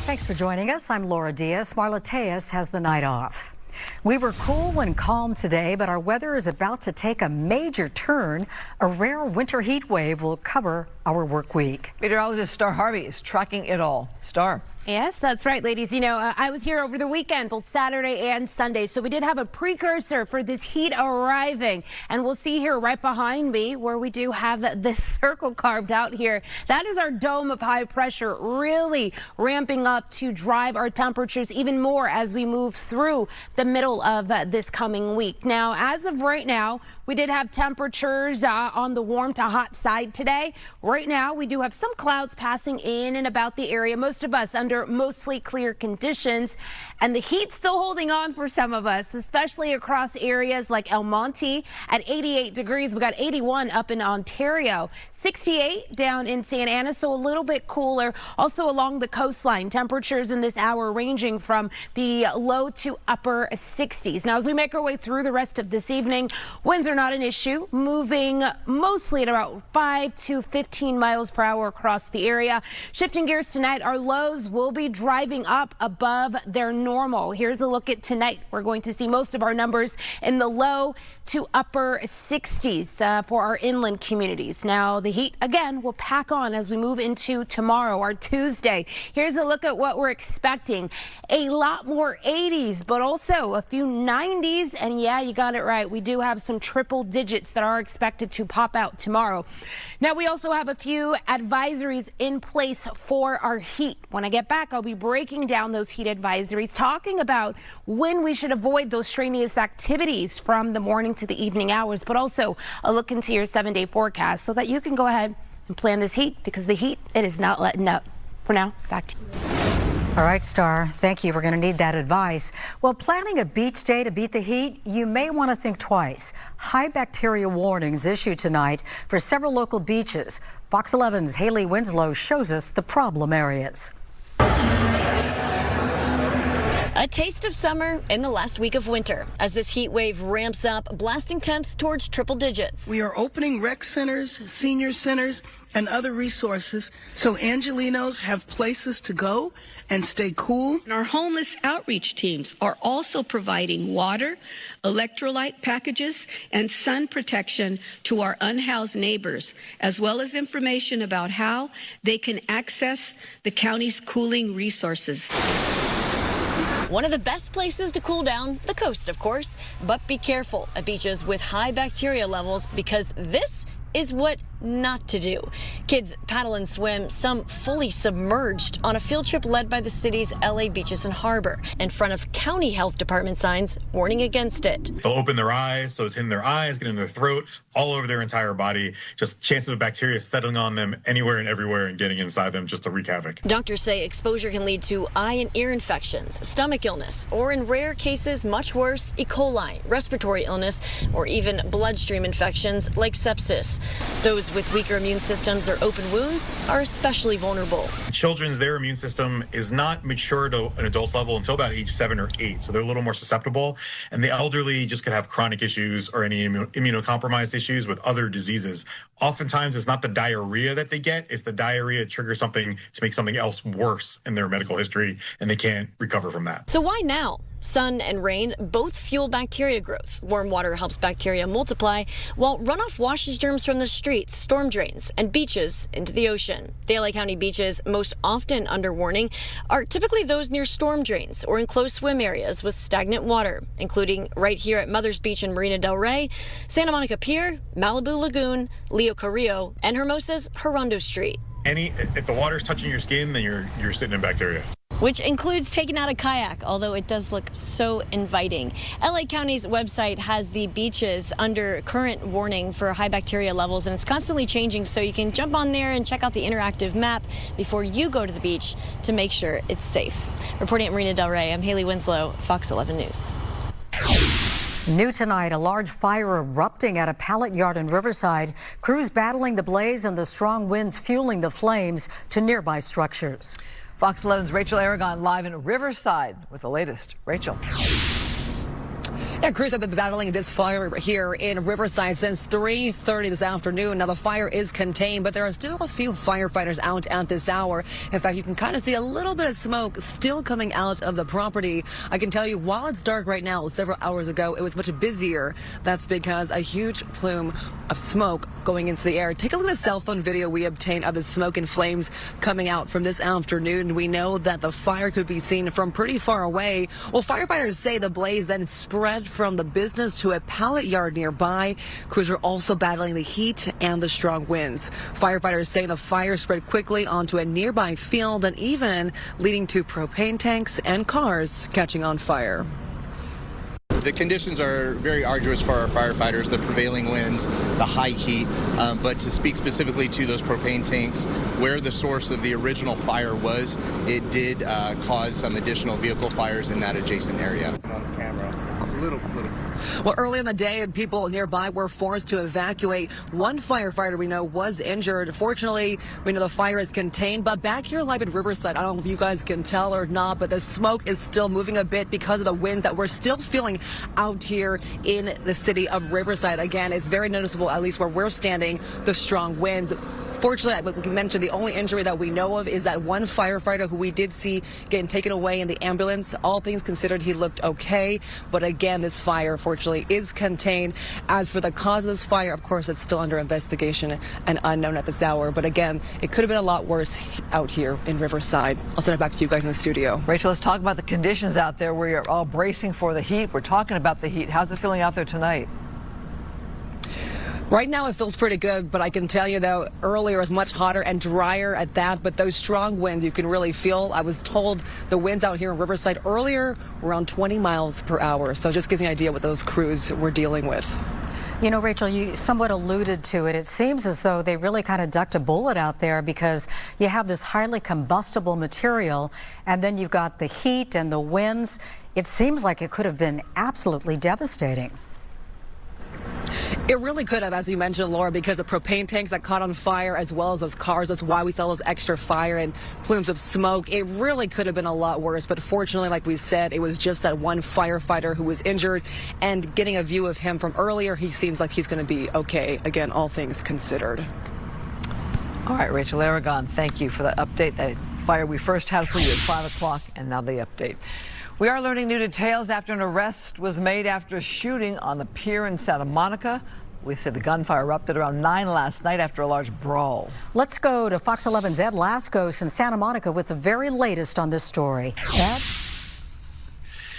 Thanks for joining us. I'm Laura Diaz. Marla Tejas has the night off. We were cool and calm today, but our weather is about to take a major turn. A rare winter heat wave will cover our work week. Meteorologist Star Harvey is tracking it all. Star. Yes, that's right, ladies. You know, I was here over the weekend, both Saturday and Sunday, so we did have a precursor for this heat arriving. And we'll see here right behind me where we do have this circle carved out here. That is our dome of high pressure, really ramping up to drive our temperatures even more as we move through the middle of this coming week. Now, as of right now, we did have temperatures on the warm to hot side today. Right now, we do have some clouds passing in and about the area. Most of us under mostly clear conditions, and the heat still holding on for some of us, especially across areas like El Monte at 88 degrees. We got 81 up in Ontario, 68 down in Santa Ana, so a little bit cooler. Also along the coastline, temperatures in this hour ranging from the low to upper 60s. Now, as we make our way through the rest of this evening, winds are not an issue, moving mostly at about 5 to 15 miles per hour across the area. Shifting gears tonight, our lows will be driving up above their normal. Here's a look at tonight. We're going to see most of our numbers in the low to upper 60s for our inland communities. Now, the heat again will pack on as we move into tomorrow, our Tuesday. Here's a look at what we're expecting. A lot more 80s, but also a few 90s. And yeah, you got it right. We do have some triple digits that are expected to pop out tomorrow. Now, we also have a few advisories in place for our heat. When I get back, I'll be breaking down those heat advisories, talking about when we should avoid those strenuous activities from the morning to the evening hours, but also a look into your 7-day forecast so that you can go ahead and plan this heat, because the heat, it is not letting up. For now, back to you. All right, Star, thank you. We're going to need that advice. Well, planning a beach day to beat the heat, you may want to think twice. High bacteria warnings issued tonight for several local beaches. Fox 11's Haley Winslow shows us the problem areas. A taste of summer in the last week of winter as this heat wave ramps up, blasting temps towards triple digits. We are opening rec centers, senior centers, and other resources so Angelinos have places to go and stay cool. And our homeless outreach teams are also providing water, electrolyte packages, and sun protection to our unhoused neighbors, as well as information about how they can access the county's cooling resources. One of the best places to cool down, the coast, of course. But be careful at beaches with high bacteria levels, because this is what not to do. Kids paddle and swim, some fully submerged, on a field trip led by the city's LA beaches and harbor, in front of county health department signs warning against it. They'll open their eyes, so it's hitting their eyes, getting in their throat, all over their entire body. Just chances of bacteria settling on them anywhere and everywhere and getting inside them just to wreak havoc. Doctors say exposure can lead to eye and ear infections, stomach illness, or in rare cases, much worse, E. coli, respiratory illness, or even bloodstream infections like sepsis. Those with weaker immune systems or open wounds are especially vulnerable. Children's, their immune system is not mature to an adult's level until about age 7 or 8, so they're a little more susceptible. And the elderly just could have chronic issues or any immunocompromised issues with other diseases. Oftentimes, it's not the diarrhea that they get, it's the diarrhea triggers something to make something else worse in their medical history, and they can't recover from that. So why now? Sun and rain both fuel bacteria growth. Warm water helps bacteria multiply, while runoff washes germs from the streets, storm drains, and beaches into the ocean. The LA County beaches most often under warning are typically those near storm drains or in close swim areas with stagnant water, including right here at Mother's Beach in Marina del Rey, Santa Pier, Malibu Lagoon, Leo Carrillo, and Hermosa's Gerondo Street. If the water's touching your skin, then you're sitting in bacteria. Which includes taking out a kayak, although it does look so inviting. LA County's website has the beaches under current warning for high bacteria levels, and it's constantly changing, so you can jump on there and check out the interactive map before you go to the beach to make sure it's safe. Reporting at Marina del Rey, I'm Haley Winslow, Fox 11 News. New tonight, a large fire erupting at a pallet yard in Riverside. Crews battling the blaze and the strong winds fueling the flames to nearby structures. Fox 11's Rachel Aragon live in Riverside with the latest. Rachel. Yeah, crews have been battling this fire here in Riverside since 3:30 this afternoon. Now, the fire is contained, but there are still a few firefighters out at this hour. In fact, you can kind of see a little bit of smoke still coming out of the property. I can tell you, while it's dark right now, several hours ago, it was much busier. That's because a huge plume of smoke going into the air. Take a look at the cell phone video we obtained of the smoke and flames coming out from this afternoon. We know that the fire could be seen from pretty far away. Well, firefighters say the blaze then spread from the business to a pallet yard nearby. Crews are also battling the heat and the strong winds. Firefighters say the fire spread quickly onto a nearby field and even leading to propane tanks and cars catching on fire. The conditions are very arduous for our firefighters, the prevailing winds, the high heat, but to speak specifically to those propane tanks, where the source of the original fire was, it did cause some additional vehicle fires in that adjacent area. On the camera, little. Well, early in the day, people nearby were forced to evacuate. One firefighter we know was injured. Fortunately, we know the fire is contained. But back here live at Riverside, I don't know if you guys can tell or not, but the smoke is still moving a bit because of the winds that we're still feeling out here in the city of Riverside. Again, it's very noticeable, at least where we're standing, the strong winds. Fortunately, like we mentioned, the only injury that we know of is that one firefighter who we did see getting taken away in the ambulance. All things considered, he looked okay. But again, this fire, fortunately, is contained. As for the cause of this fire, of course, it's still under investigation and unknown at this hour. But again, it could have been a lot worse out here in Riverside. I'll send it back to you guys in the studio. Rachel, let's talk about the conditions out there where you're all bracing for the heat. We're talking about the heat. How's it feeling out there tonight? Right now, it feels pretty good, but I can tell you, though, earlier it was much hotter and drier at that, but those strong winds you can really feel. I was told the winds out here in Riverside earlier were around 20 miles per hour, so it just gives you an idea what those crews were dealing with. You know, Rachel, you somewhat alluded to it. It seems as though they really kind of ducked a bullet out there because you have this highly combustible material, and then you've got the heat and the winds. It seems like it could have been absolutely devastating. It really could have, as you mentioned, Laura, because the propane tanks that caught on fire as well as those cars. That's why we saw those extra fire and plumes of smoke. It really could have been a lot worse. But fortunately, like we said, it was just that one firefighter who was injured. And getting a view of him from earlier, he seems like he's going to be okay. Again, all things considered. All right, Rachel Aragon, thank you for the update. That fire we first had for you at 5 o'clock and now the update. We are learning new details after an arrest was made after a shooting on the pier in Santa Monica. We said the gunfire erupted around 9 last night after a large brawl. Let's go to Fox 11's Ed Lascos in Santa Monica with the very latest on this story. Ed?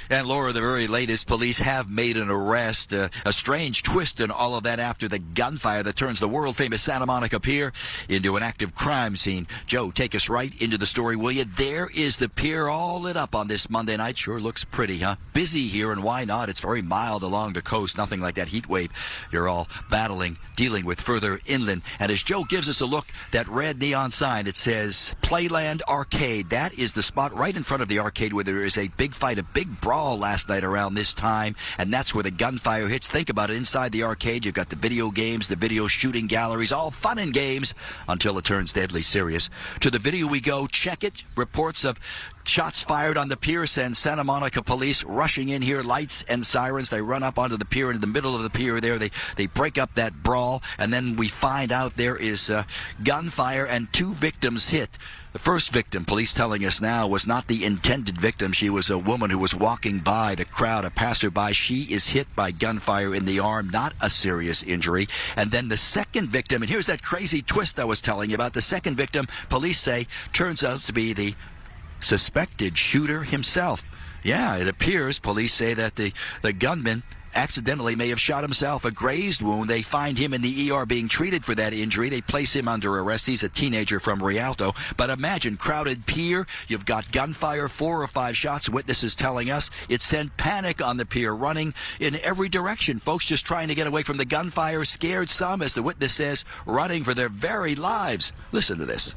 And Laura, the very latest, police have made an arrest. A strange twist in all of that after the gunfire that turns the world-famous Santa Monica Pier into an active crime scene. Joe, take us right into the story, will you? There is the pier all lit up on this Monday night. Sure looks pretty, huh? Busy here, and why not? It's very mild along the coast. Nothing like that heat wave you're all battling, dealing with further inland. And as Joe gives us a look, that red neon sign, it says Playland Arcade. That is the spot right in front of the arcade where there is a big fight, a big brawl last night around this time, and that's where the gunfire hits. Think about it. Inside the arcade, you've got the video games, the video shooting galleries, all fun and games until it turns deadly serious. To the video we go. Check it. Reports of shots fired on the pier send Santa Monica police rushing in here, lights and sirens. They run up onto the pier, in the middle of the pier there. They break up that brawl, and then we find out there is gunfire and 2 victims hit. The first victim, police telling us now, was not the intended victim. She was a woman who was walking by the crowd, a passerby. She is hit by gunfire in the arm, not a serious injury. And then the second victim, and here's that crazy twist I was telling you about. The second victim, police say, turns out to be the suspected shooter himself. Yeah, it appears, police say, that the gunman accidentally may have shot himself, a grazed wound. They find him in the ER being treated for that injury. They place him under arrest. He's a teenager from Rialto. But imagine, crowded pier, you've got gunfire, 4 or 5 shots, witnesses telling us. It sent panic on the pier, running in every direction. Folks just trying to get away from the gunfire, scared, some, as the witness says, running for their very lives. Listen to this.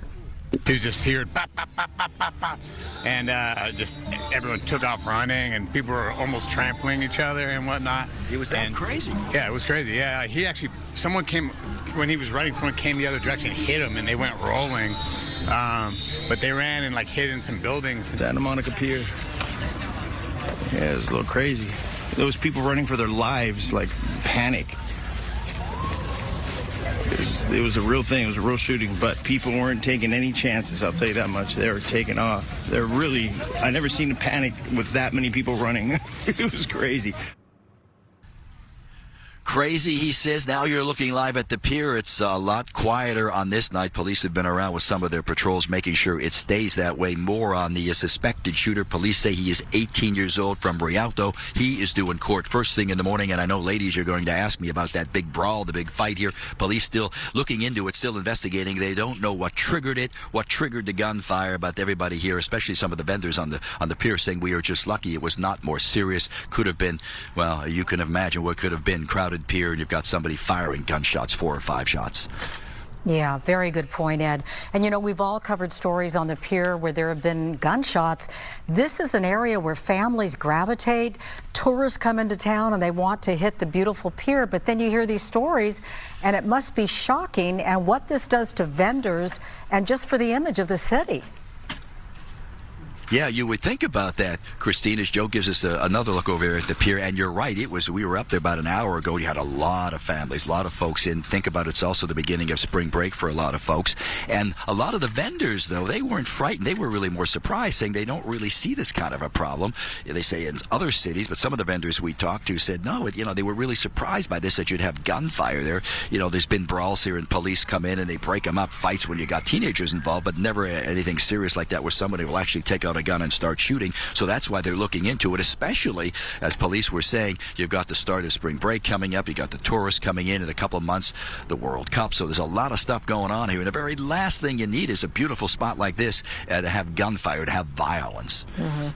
He was just here, bop, bop, bop, bop, bop, bop. And just everyone took off running, and people were almost trampling each other and whatnot. It was that crazy. Yeah, it was crazy. Yeah, someone came, when he was running, someone came the other direction, hit him, and they went rolling. But they ran and hid in some buildings. Santa Monica Pier. Yeah, it was a little crazy. those people running for their lives, like panic. It was a real thing. It was a real shooting, but people weren't taking any chances. I'll tell you that much. They were taking off. They're really, I never seen a panic with that many people running. It was crazy. Crazy, he says. Now you're looking live at the pier. It's a lot quieter on this night. Police have been around with some of their patrols, making sure it stays that way. More on the suspected shooter. Police say he is 18 years old from Rialto. He is due in court first thing in the morning, and I know, ladies, you're going to ask me about that big brawl, the big fight here. Police still looking into it, still investigating. They don't know what triggered it, what triggered the gunfire, but everybody here, especially some of the vendors on the pier, saying we are just lucky it was not more serious. Could have been, well, you can imagine what could have been. Crowded pier, and you've got somebody firing gunshots, 4 or 5 shots. Yeah, very good point, Ed. And you know, we've all covered stories on the pier where there have been gunshots. This is an area where families gravitate. Tourists come into town and they want to hit the beautiful pier, but then you hear these stories and it must be shocking, and what this does to vendors and just for the image of the city. Yeah, you would think about that, Christine, as Joe gives us another look over here at the pier. And you're right. We were up there about an hour ago. You had a lot of families, a lot of folks in. Think about it's also the beginning of spring break for a lot of folks. And a lot of the vendors, though, they weren't frightened. They were really more surprised, saying they don't really see this kind of a problem. They say in other cities, but some of the vendors we talked to said, no, they were really surprised by this, that you'd have gunfire there. You know, there's been brawls here and police come in and they break them up, fights when you got teenagers involved, but never anything serious like that where somebody will actually take out a gun and start shooting. So that's why they're looking into it, especially as police were saying, you've got the start of spring break coming up, you got the tourists coming in a couple of months, the World Cup. So there's a lot of stuff going on here. And the very last thing you need is a beautiful spot like this to have gunfire, to have violence. Mm-hmm.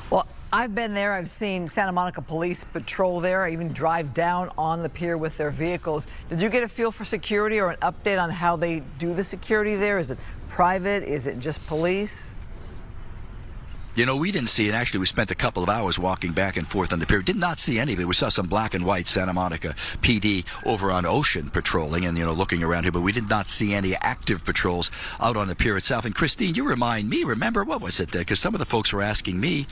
Well, I've been there. I've seen Santa Monica police patrol there. I even drive down on the pier with their vehicles. Did you get a feel for security or an update on how they do the security there? Is it private? Is it just police? You know, we didn't see it. Actually, we spent a couple of hours walking back and forth on the pier. Did not see any of it. We saw some black and white Santa Monica PD over on Ocean patrolling and, looking around here, but we did not see any active patrols out on the pier itself. And Christine, you remind me, remember, what was it? Because some of the folks were asking me,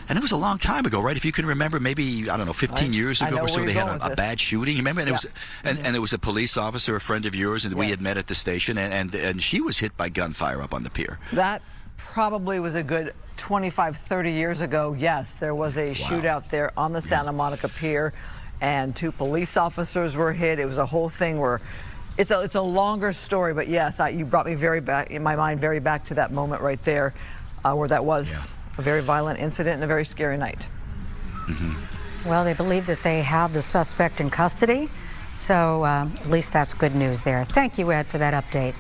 and it was a long time ago, right? If you can remember, maybe, I don't know, 15 years ago or so, they had a bad shooting. Remember? And, and there was a police officer, a friend of yours, and we had met at the station, and she was hit by gunfire up on the pier. That probably was a good 25, 30 years ago. Yes, there was a shootout there on the Santa Monica Pier, and 2 police officers were hit. It was a whole thing where it's a longer story, but yes, you brought me very back in my mind, very back to that moment right there, where that was a very violent incident and a very scary night. Mm-hmm. Well, they believe that they have the suspect in custody, so at least that's good news there. Thank you, Ed, for that update.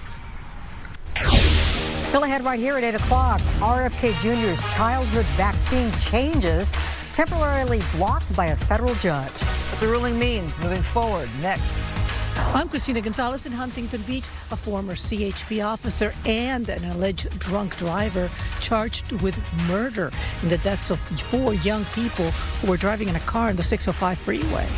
Still ahead right here at 8 o'clock, RFK Jr.'s childhood vaccine changes temporarily blocked by a federal judge. What the ruling means moving forward next. I'm Christina Gonzalez in Huntington Beach, a former CHP officer and an alleged drunk driver charged with murder in the deaths of 4 young people who were driving in a car in the 605 freeway.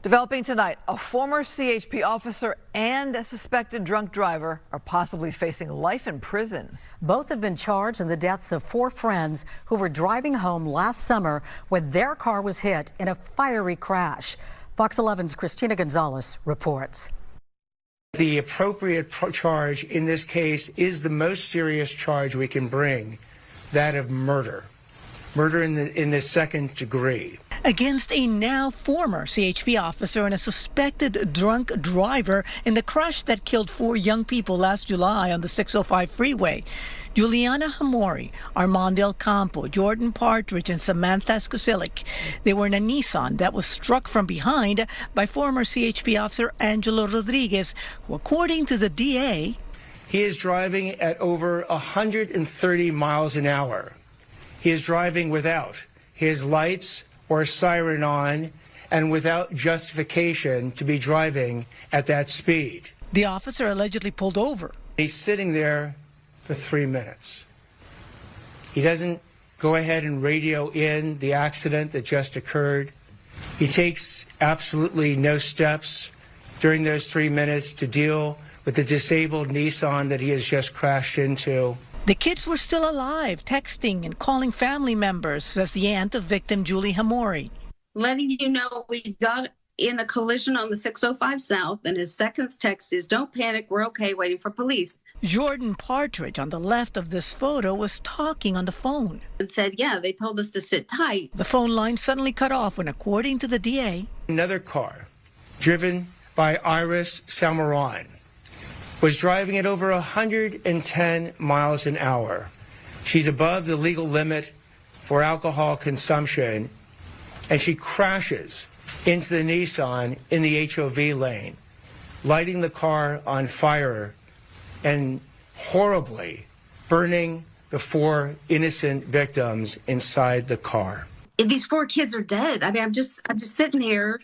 Developing tonight, a former CHP officer and a suspected drunk driver are possibly facing life in prison. Both have been charged in the deaths of 4 friends who were driving home last summer when their car was hit in a fiery crash. Fox 11's Christina Gonzalez reports. The appropriate charge in this case is the most serious charge we can bring, that of murder. Murder in the second degree. Against a now former CHP officer and a suspected drunk driver in the crash that killed 4 young people last July on the 605 freeway. Juliana Hamori, Armand Del Campo, Jordan Partridge, and Samantha Skusilik. They were in a Nissan that was struck from behind by former CHP officer Angelo Rodriguez, who, according to the DA, he is driving at over 130 miles an hour. He is driving without his lights or siren on and without justification to be driving at that speed. The officer allegedly pulled over. He's sitting there for 3 minutes. He doesn't go ahead and radio in the accident that just occurred. He takes absolutely no steps during those 3 minutes to deal with the disabled Nissan that he has just crashed into. The kids were still alive, texting and calling family members, says the aunt of victim Julie Hamori. Letting you know we got in a collision on the 605 South, and his second text is, "Don't panic, we're okay, waiting for police." Jordan Partridge on the left of this photo was talking on the phone. And said, "Yeah, they told us to sit tight." The phone line suddenly cut off when, according to the DA, another car driven by Iris Salmaran was driving at over 110 miles an hour. She's above the legal limit for alcohol consumption, and she crashes into the Nissan in the HOV lane, lighting the car on fire and horribly burning the 4 innocent victims inside the car. These 4 kids are dead. I mean, I'm just sitting here.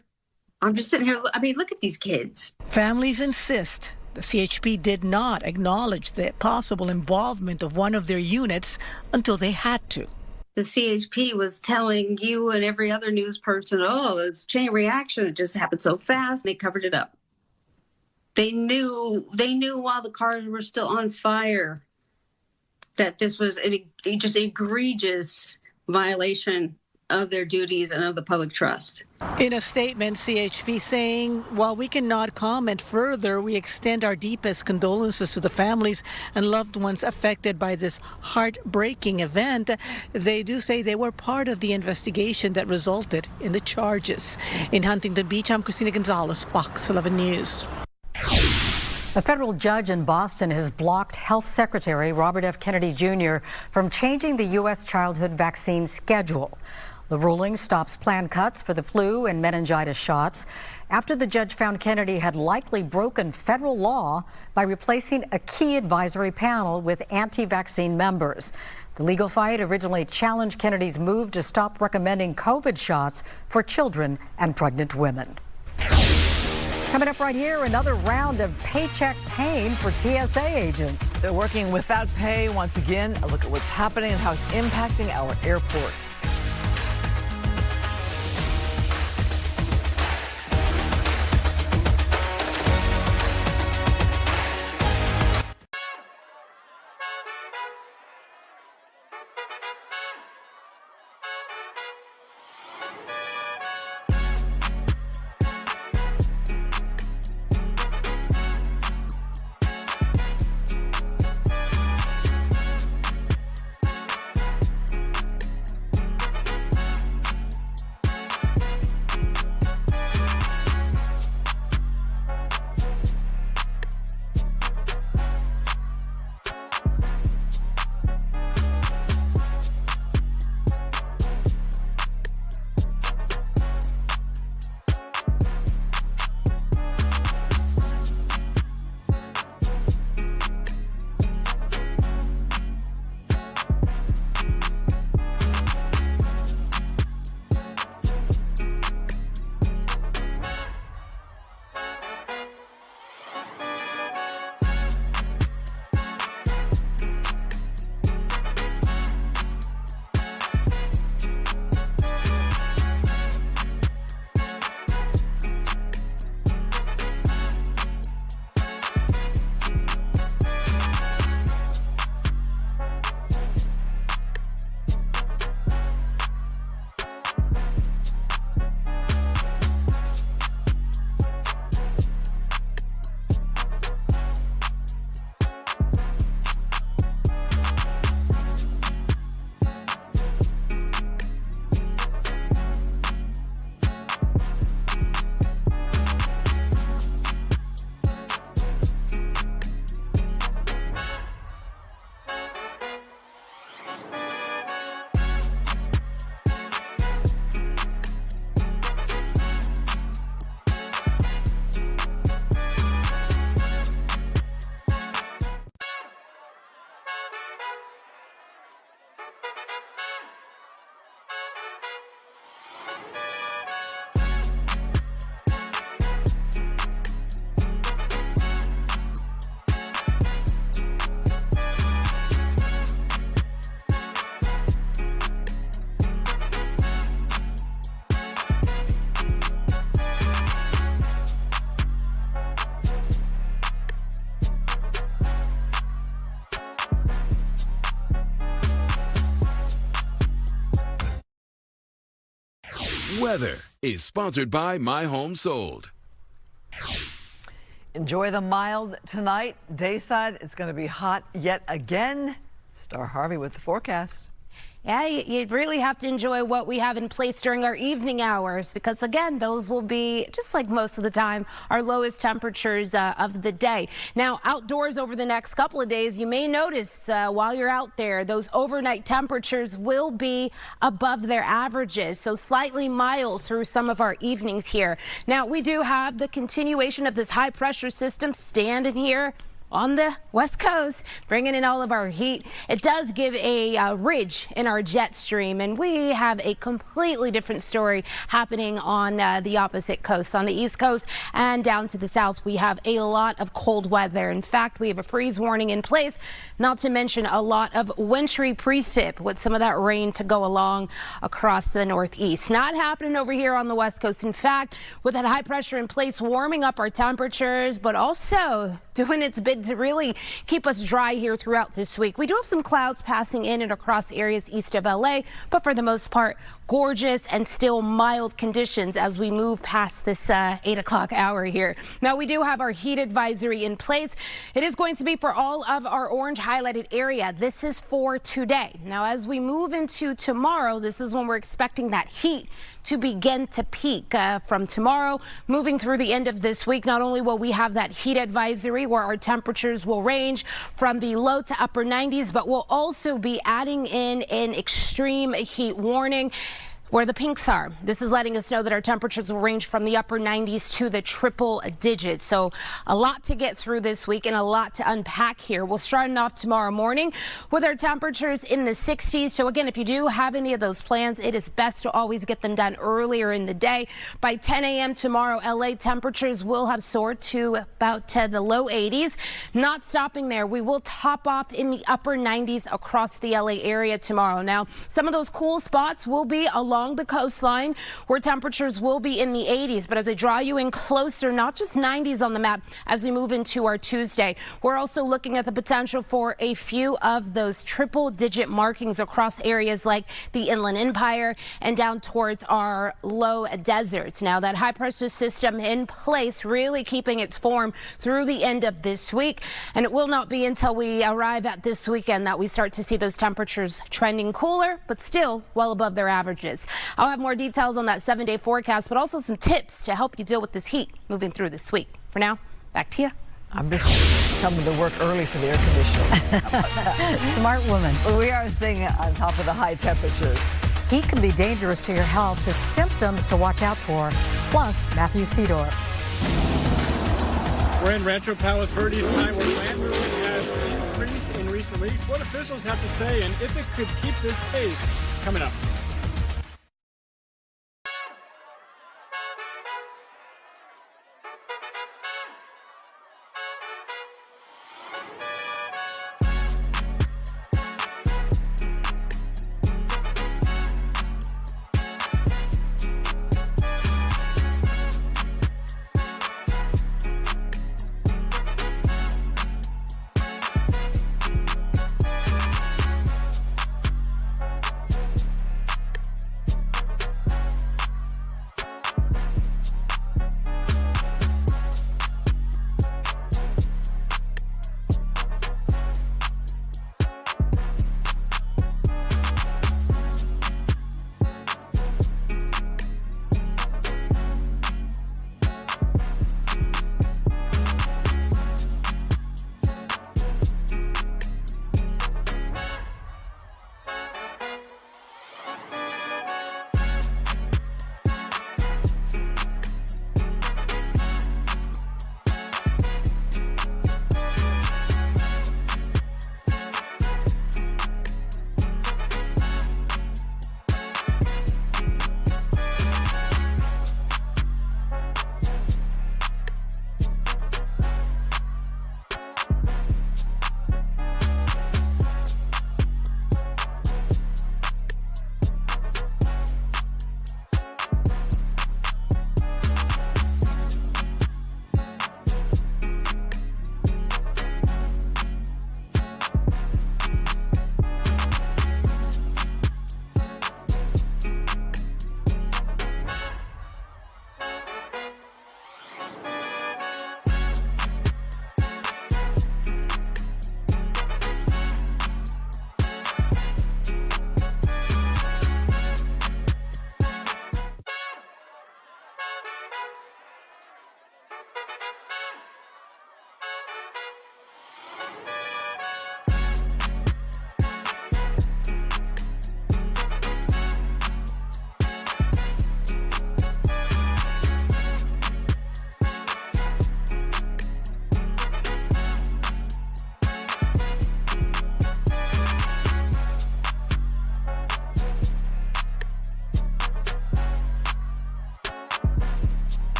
I mean, look at these kids. Families insist the CHP did not acknowledge the possible involvement of one of their units until they had to. The CHP was telling you and every other news person, "Oh, it's chain reaction. It just happened so fast." They covered it up. They knew while the cars were still on fire that this was just egregious violation of their duties and of the public trust. In a statement, CHP saying, while we cannot comment further, we extend our deepest condolences to the families and loved ones affected by this heartbreaking event. They do say they were part of the investigation that resulted in the charges. In Huntington Beach, I'm Christina Gonzalez, Fox 11 News. A federal judge in Boston has blocked Health Secretary Robert F. Kennedy Jr. from changing the U.S. childhood vaccine schedule. The ruling stops planned cuts for the flu and meningitis shots after the judge found Kennedy had likely broken federal law by replacing a key advisory panel with anti-vaccine members. The legal fight originally challenged Kennedy's move to stop recommending COVID shots for children and pregnant women. Coming up right here, another round of paycheck pain for TSA agents. They're working without pay once again. A look at what's happening and how it's impacting our airports. Weather is sponsored by My Home Sold. Enjoy the mild tonight. Dayside, it's going to be hot yet again. Star Harvey with the forecast. Yeah, you really have to enjoy what we have in place during our evening hours because, again, those will be, just like most of the time, our lowest temperatures of the day. Now, outdoors over the next couple of days, you may notice while you're out there, those overnight temperatures will be above their averages, so slightly mild through some of our evenings here. Now, we do have the continuation of this high pressure system standing here on the west coast, bringing in all of our heat. It does give a ridge in our jet stream, and we have a completely different story happening on the opposite coast. On the east coast and down to the south, we have a lot of cold weather. In fact, we have a freeze warning in place, not to mention a lot of wintry precip with some of that rain to go along across the northeast. Not happening over here on the west coast. In fact, with that high pressure in place, warming up our temperatures, but also doing its bit to really keep us dry here throughout this week. We do have some clouds passing in and across areas east of LA, but for the most part, gorgeous and still mild conditions as we move past this 8 o'clock hour here. Now, we do have our heat advisory in place. It is going to be for all of our orange highlighted area. This is for today. Now, as we move into tomorrow, this is when we're expecting that heat to begin to peak from tomorrow, moving through the end of this week. Not only will we have that heat advisory where our temperatures will range from the low to upper 90s, but we'll also be adding in an extreme heat warning where the pinks are. This is letting us know that our temperatures will range from the upper 90s to the triple digits. So a lot to get through this week and a lot to unpack here. We'll start off tomorrow morning with our temperatures in the 60s. So again, if you do have any of those plans, it is best to always get them done earlier in the day. By 10 a.m. tomorrow, LA temperatures will have soared to about the low 80s. Not stopping there, we will top off in the upper 90s across the LA area tomorrow. Now, some of those cool spots will be along the coastline where temperatures will be in the 80s. But as I draw you in closer, not just 90s on the map as we move into our Tuesday, we're also looking at the potential for a few of those triple digit markings across areas like the Inland Empire and down towards our low deserts. Now, that high pressure system in place, really keeping its form through the end of this week. And it will not be until we arrive at this weekend that we start to see those temperatures trending cooler, but still well above their averages. I'll have more details on that 7-day forecast, but also some tips to help you deal with this heat moving through this week. For now, back to you. I'm just coming to work early for the air conditioning. Smart woman. We are staying on top of the high temperatures. Heat can be dangerous to your health. The symptoms to watch out for. Plus, Matthew Seedorf. We're in Rancho Palos Verdes tonight, where land movement has increased in recent weeks. What officials have to say and if it could keep this pace coming up.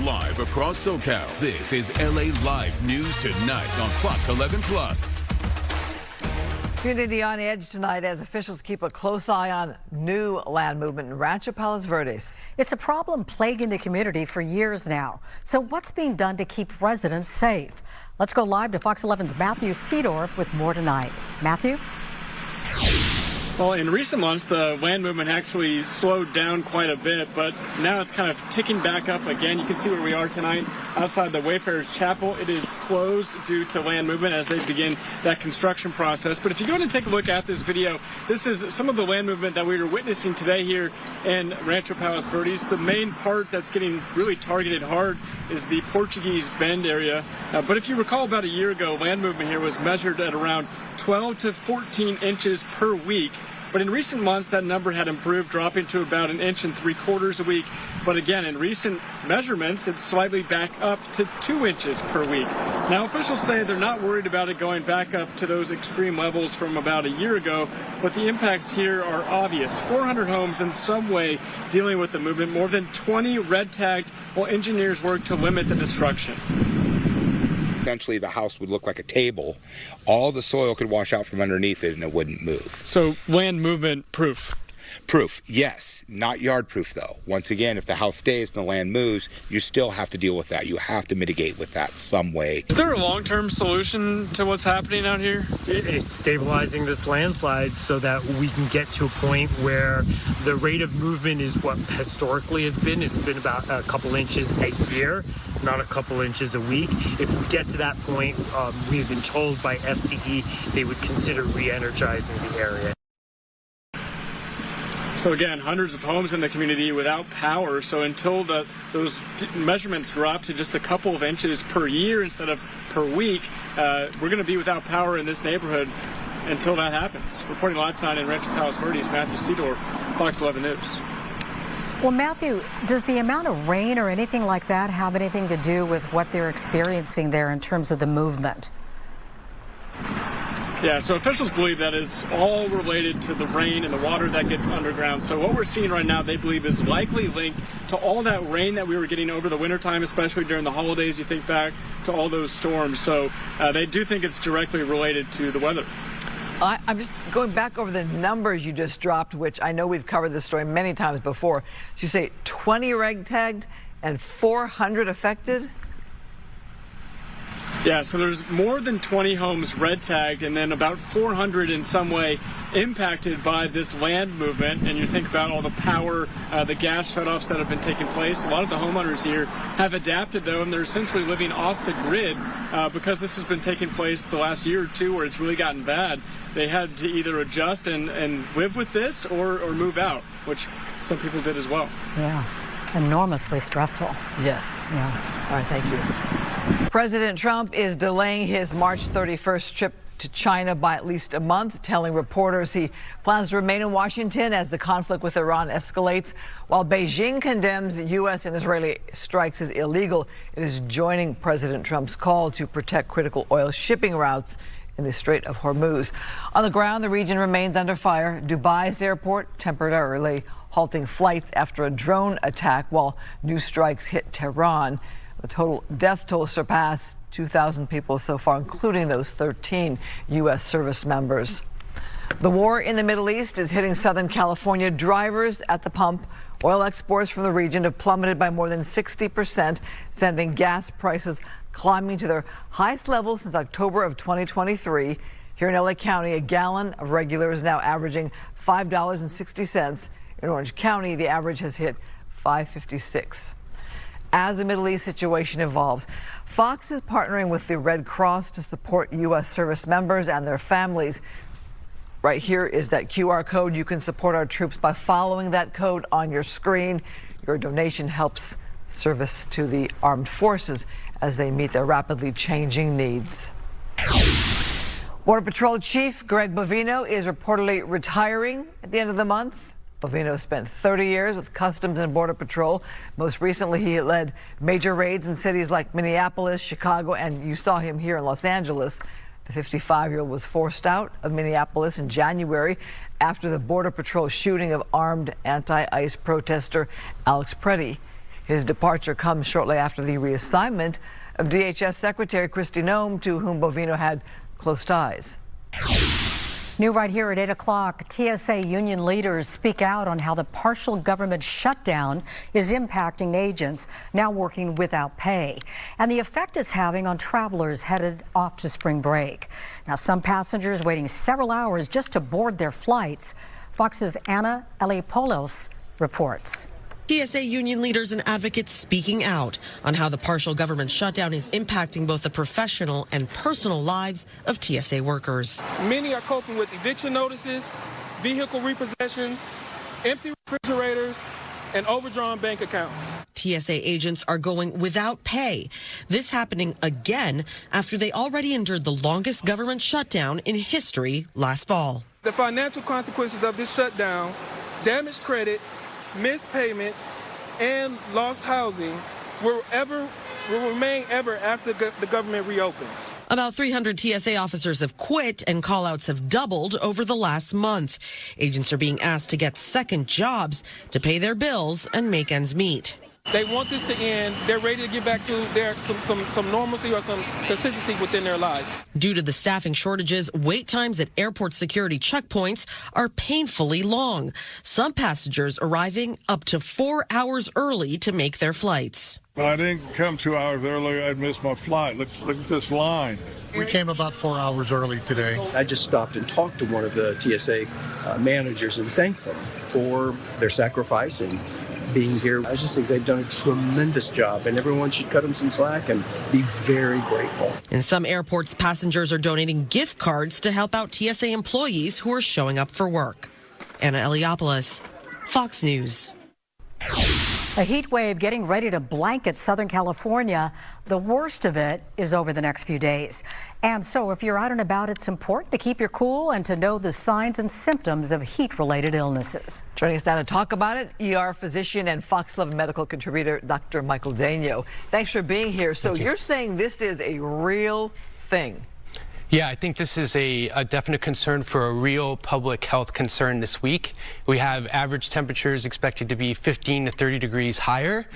live across SoCal. This is LA Live News Tonight on Fox 11 Plus. Community on edge tonight as officials keep a close eye on new land movement in Rancho Palos Verdes. It's a problem plaguing the community for years now. So what's being done to keep residents safe? Let's go live to Fox 11's Matthew Seedorf with more tonight. Matthew? Well, in recent months, the land movement actually slowed down quite a bit, but now it's kind of ticking back up again. You can see where we are tonight outside the Wayfarers Chapel. It is closed due to land movement as they begin that construction process. But if you go and take a look at this video, this is some of the land movement that we were witnessing today here in Rancho Palos Verdes. The main part that's getting really targeted hard is the Portuguese Bend area. But if you recall, about a year ago, land movement here was measured at around 12 to 14 inches per week. But in recent months, that number had improved, dropping to about 1 3/4 inches a week. But again, in recent measurements, it's slightly back up to 2 inches per week. Now, officials say they're not worried about it going back up to those extreme levels from about a year ago, but the impacts here are obvious. 400 homes in some way dealing with the movement, more than 20 red tagged while engineers work to limit the destruction. Eventually the house would look like a table. All the soil could wash out from underneath it and it wouldn't move. So land movement proof? Proof, yes. Not yard proof though. Once again, if the house stays and the land moves, you still have to deal with that. You have to mitigate with that some way. Is there a long-term solution to what's happening out here? It's stabilizing this landslide so that we can get to a point where the rate of movement is what historically has been. It's been about a couple inches a year, not a couple inches a week. If we get to that point, we've been told by FCE they would consider re-energizing the area. So again, hundreds of homes in the community without power. So until those measurements drop to just a couple of inches per year instead of per week, we're going to be without power in this neighborhood until that happens. Reporting live tonight in Rancho Palos Verdes, Matthew Seedorf, Fox 11 News. Well, Matthew, does the amount of rain or anything like that have anything to do with what they're experiencing there in terms of the movement? Yeah, so officials believe that it's all related to the rain and the water that gets underground. So what we're seeing right now, they believe, is likely linked to all that rain that we were getting over the wintertime, especially during the holidays. You think back to all those storms. So they do think it's directly related to the weather. I'm just going back over the numbers you just dropped, which I know we've covered this story many times before. So you say 20 red tagged and 400 affected? Yeah, so there's more than 20 homes red tagged and then about 400 in some way impacted by this land movement. And you think about all the power, the gas shutoffs that have been taking place. A lot of the homeowners here have adapted, though, and they're essentially living off the grid because this has been taking place the last year or two where it's really gotten bad. They had to either adjust and live with this or move out, which some people did as well. Yeah, enormously stressful. Yes. Yeah. All right, thank you. President Trump is delaying his March 31st trip to China by at least a month, telling reporters he plans to remain in Washington as the conflict with Iran escalates. While Beijing condemns the U.S. and Israeli strikes as illegal, it is joining President Trump's call to protect critical oil shipping routes in the Strait of Hormuz. On the ground, the region remains under fire. Dubai's airport temporarily halting flights after a drone attack while new strikes hit Tehran. The total death toll surpassed 2,000 people so far, including those 13 U.S. service members. The war in the Middle East is hitting Southern California. Drivers at the pump. Oil exports from the region have plummeted by more than 60%, sending gas prices climbing to their highest level since October of 2023. Here in LA County, a gallon of regular is now averaging $5.60. In Orange County, the average has hit $5.56. As the Middle East situation evolves, Fox is partnering with the Red Cross to support U.S. service members and their families. Right here is that QR code. You can support our troops by following that code on your screen. Your donation helps service to the armed forces as they meet their rapidly changing needs. Border Patrol Chief Greg Bovino is reportedly retiring at the end of the month. Bovino spent 30 years with Customs and Border Patrol. Most recently, he led major raids in cities like Minneapolis, Chicago, and you saw him here in Los Angeles. The 55-year-old was forced out of Minneapolis in January after the Border Patrol shooting of armed anti-ICE protester Alex Preddy. His departure comes shortly after the reassignment of DHS Secretary Kristi Noem, to whom Bovino had close ties. New right here at 8 o'clock, TSA union leaders speak out on how the partial government shutdown is impacting agents now working without pay and the effect it's having on travelers headed off to spring break. Now, some passengers waiting several hours just to board their flights. Fox's Anna Eliopoulos reports. TSA union leaders and advocates speaking out on how the partial government shutdown is impacting both the professional and personal lives of TSA workers. Many are coping with eviction notices, vehicle repossessions, empty refrigerators, and overdrawn bank accounts. TSA agents are going without pay. This happening again after they already endured the longest government shutdown in history last fall. The financial consequences of this shutdown, damaged credit, missed payments, and lost housing will remain ever after the government reopens. About 300 TSA officers have quit and call-outs have doubled over the last month. Agents are being asked to get second jobs to pay their bills and make ends meet. They want this to end. They're ready to get back to some normalcy or some consistency within their lives. Due to the staffing shortages, wait times at airport security checkpoints are painfully long. Some passengers arriving up to 4 hours early to make their flights. But I didn't come 2 hours early. I'd missed my flight. Look at this line. We came about 4 hours early today. I just stopped and talked to one of the TSA managers and thanked them for their sacrifice and being here. I just think they've done a tremendous job, and everyone should cut them some slack and be very grateful. In some airports, passengers are donating gift cards to help out TSA employees who are showing up for work. Anna Eliopoulos, Fox News. A heat wave getting ready to blanket Southern California. The worst of it is over the next few days. And so if you're out and about, it's important to keep your cool and to know the signs and symptoms of heat-related illnesses. Joining us now to talk about it, ER physician and Fox 11 medical contributor, Dr. Michael Daigneault. Thanks for being here. So you're saying this is a real thing? Yeah, I think this is a definite concern for a real public health concern this week. We have average temperatures expected to be 15 to 30 degrees higher.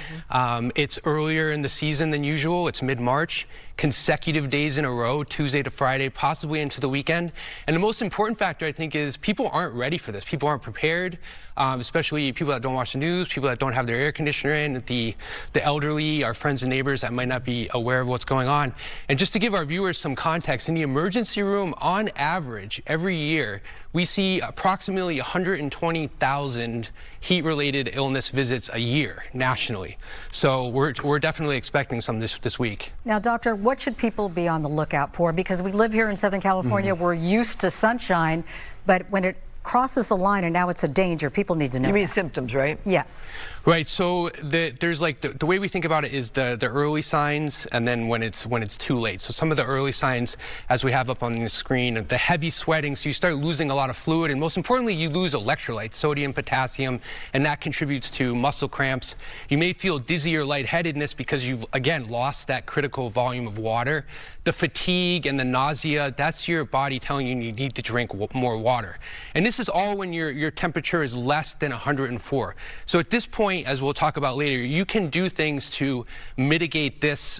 It's earlier in the season than usual. It's mid-March. Consecutive days in a row, Tuesday to Friday, possibly into the weekend. And the most important factor, I think, is people aren't ready for this. People aren't prepared, especially people that don't watch the news, people that don't have their air conditioner in, the elderly, our friends and neighbors that might not be aware of what's going on. And just to give our viewers some context, in the emergency room, on average, every year, we see approximately 120,000 heat-related illness visits a year nationally. So we're definitely expecting some this week. Now, doctor, what should people be on the lookout for? Because we live here in Southern California, we're used to sunshine, but when it crosses the line and now it's a danger, people need to know. You mean symptoms, right? Yes. Right. So there's like the way we think about it is the early signs, and then when it's too late. So some of the early signs, as we have up on the screen, the heavy sweating. So you start losing a lot of fluid, and most importantly, you lose electrolytes, sodium, potassium, and that contributes to muscle cramps. You may feel dizzy or lightheadedness because you've again lost that critical volume of water. The fatigue and the nausea, that's your body telling you you need to drink more water. And this is all when your temperature is less than 104. So at this point, as we'll talk about later, you can do things to mitigate this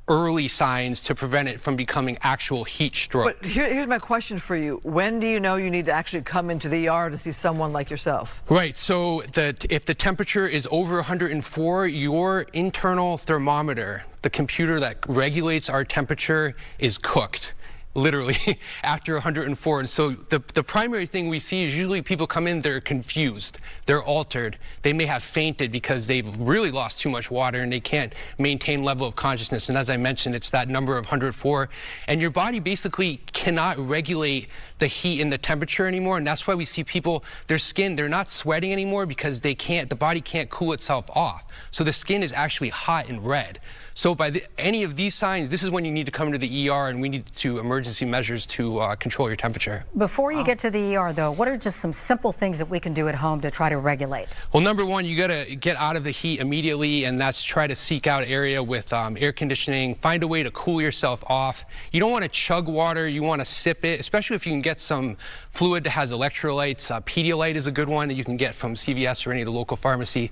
early signs to prevent it from becoming actual heat stroke. But here's my question for you. When do you know you need to actually come into the ER to see someone like yourself? Right. So if the temperature is over 104, your internal thermometer, the computer that regulates our temperature, is cooked. Literally after 104. And so the primary thing we see is usually people come in, they're confused, they're altered, they may have fainted because they've really lost too much water and they can't maintain level of consciousness. And as I mentioned, it's that number of 104, and your body basically cannot regulate the heat and the temperature anymore. And that's why we see people, their skin, they're not sweating anymore because the body can't cool itself off. So the skin is actually hot and red. So by any of these signs, this is when you need to come to the ER, and we need to emergency measures to control your temperature. Before you get to the ER, though, what are just some simple things that we can do at home to try to regulate? Well, number one, you got to get out of the heat immediately, and that's try to seek out area with air conditioning. Find a way to cool yourself off. You don't want to chug water. You want to sip it, especially if you can get some fluid that has electrolytes. Pedialyte is a good one that you can get from CVS or any of the local pharmacy.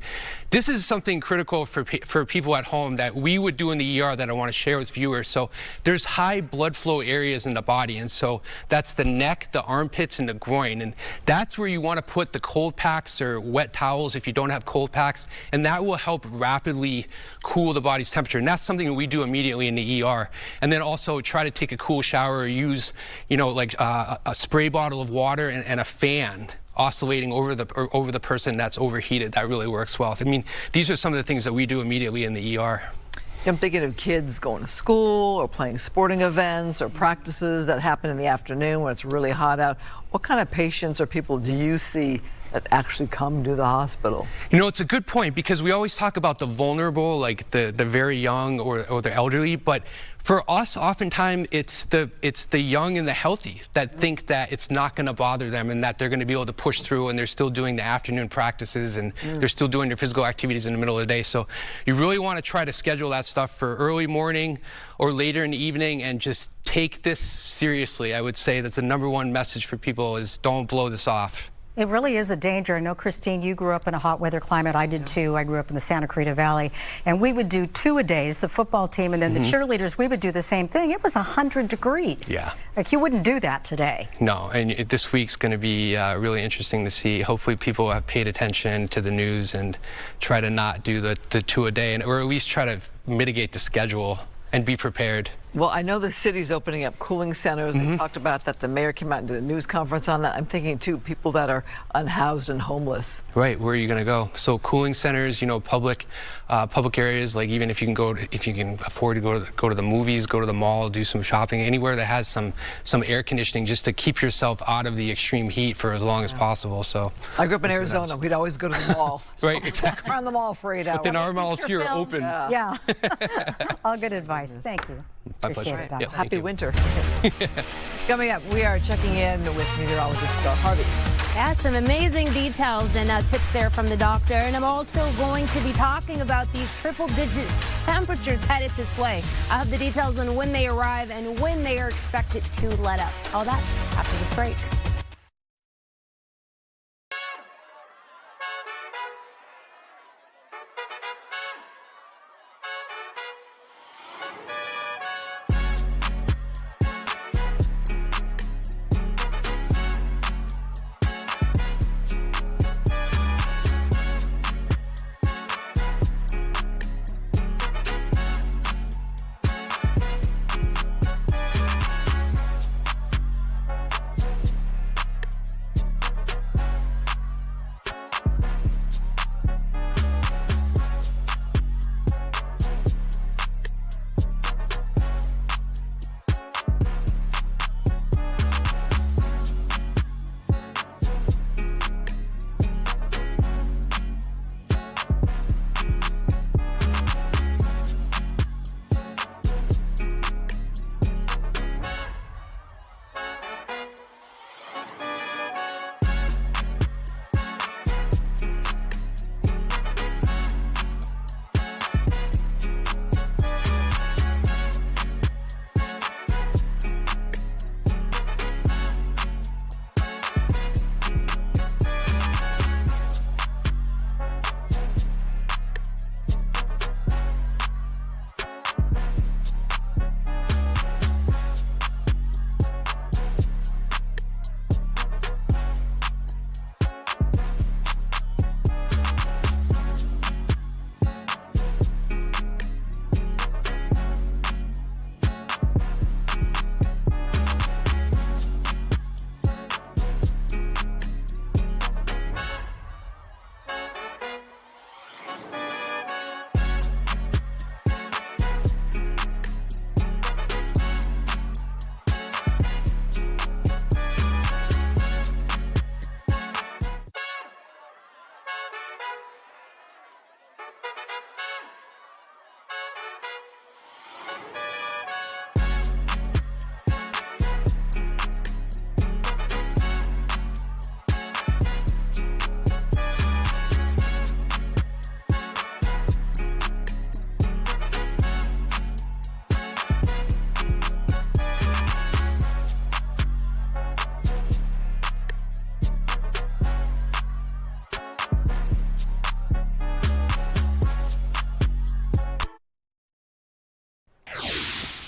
This is something critical for people at home that we would do in the ER that I want to share with viewers. So there's high blood flow areas in the body, and so that's the neck, the armpits, and the groin, and that's where you want to put the cold packs or wet towels if you don't have cold packs, and that will help rapidly cool the body's temperature. And that's something that we do immediately in the ER. And then also try to take a cool shower or use, like a spray bottle of water and a fan oscillating over the person that's overheated. That really works well. I mean, these are some of the things that we do immediately in the ER. I'm thinking of kids going to school or playing sporting events or practices that happen in the afternoon when it's really hot out. What kind of patients or people do you see that actually come to the hospital? It's a good point, because we always talk about the vulnerable, like the very young or the elderly, but for us, oftentimes it's the young and the healthy that think that it's not going to bother them and that they're going to be able to push through, and they're still doing the afternoon practices and they're still doing their physical activities in the middle of the day. So you really want to try to schedule that stuff for early morning or later in the evening, and just take this seriously. I would say that's the number one message for people is don't blow this off. It really is a danger. I know, Christine, you grew up in a hot weather climate. I did too. I grew up in the Santa Cruz Valley, and we would do 2-a-days, the football team, and then the cheerleaders, we would do the same thing. It was 100 degrees. Yeah. Like, you wouldn't do that today. No, and this week's going to be really interesting to see. Hopefully people have paid attention to the news and try to not do the 2-a-day, or at least try to mitigate the schedule and be prepared. Well, I know the city's opening up cooling centers. They talked about that. The mayor came out and did a news conference on that. I'm thinking, too, people that are unhoused and homeless. Right, where are you going to go? So cooling centers, public areas, like even if you can afford to go to the movies, go to the mall, do some shopping, anywhere that has some air conditioning, just to keep yourself out of the extreme heat for as long as possible. So I grew up in Arizona. We'd always go to the mall. Right, exactly. Around the mall for 8 hours. But then our malls here are open. Yeah. All good advice. Thank you. My pleasure. It, Yep, Happy winter. Coming up, we are checking in with meteorologist Scott Harvey. Yeah, some amazing details and tips there from the doctor. And I'm also going to be talking about these triple-digit temperatures headed this way. I have the details on when they arrive and when they are expected to let up. All that after this break.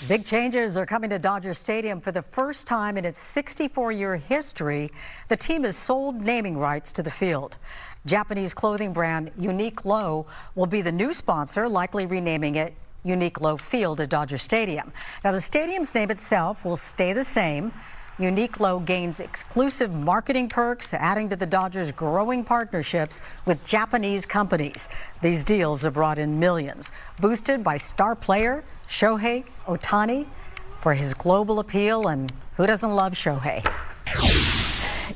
Big changes are coming to Dodger Stadium for the first time in its 64-year history. The team has sold naming rights to the field. Japanese clothing brand Uniqlo will be the new sponsor, likely renaming it Uniqlo Field at Dodger Stadium. Now, the stadium's name itself will stay the same. Uniqlo gains exclusive marketing perks, adding to the Dodgers' growing partnerships with Japanese companies. These deals have brought in millions, boosted by star player Shohei Ohtani for his global appeal, and who doesn't love Shohei?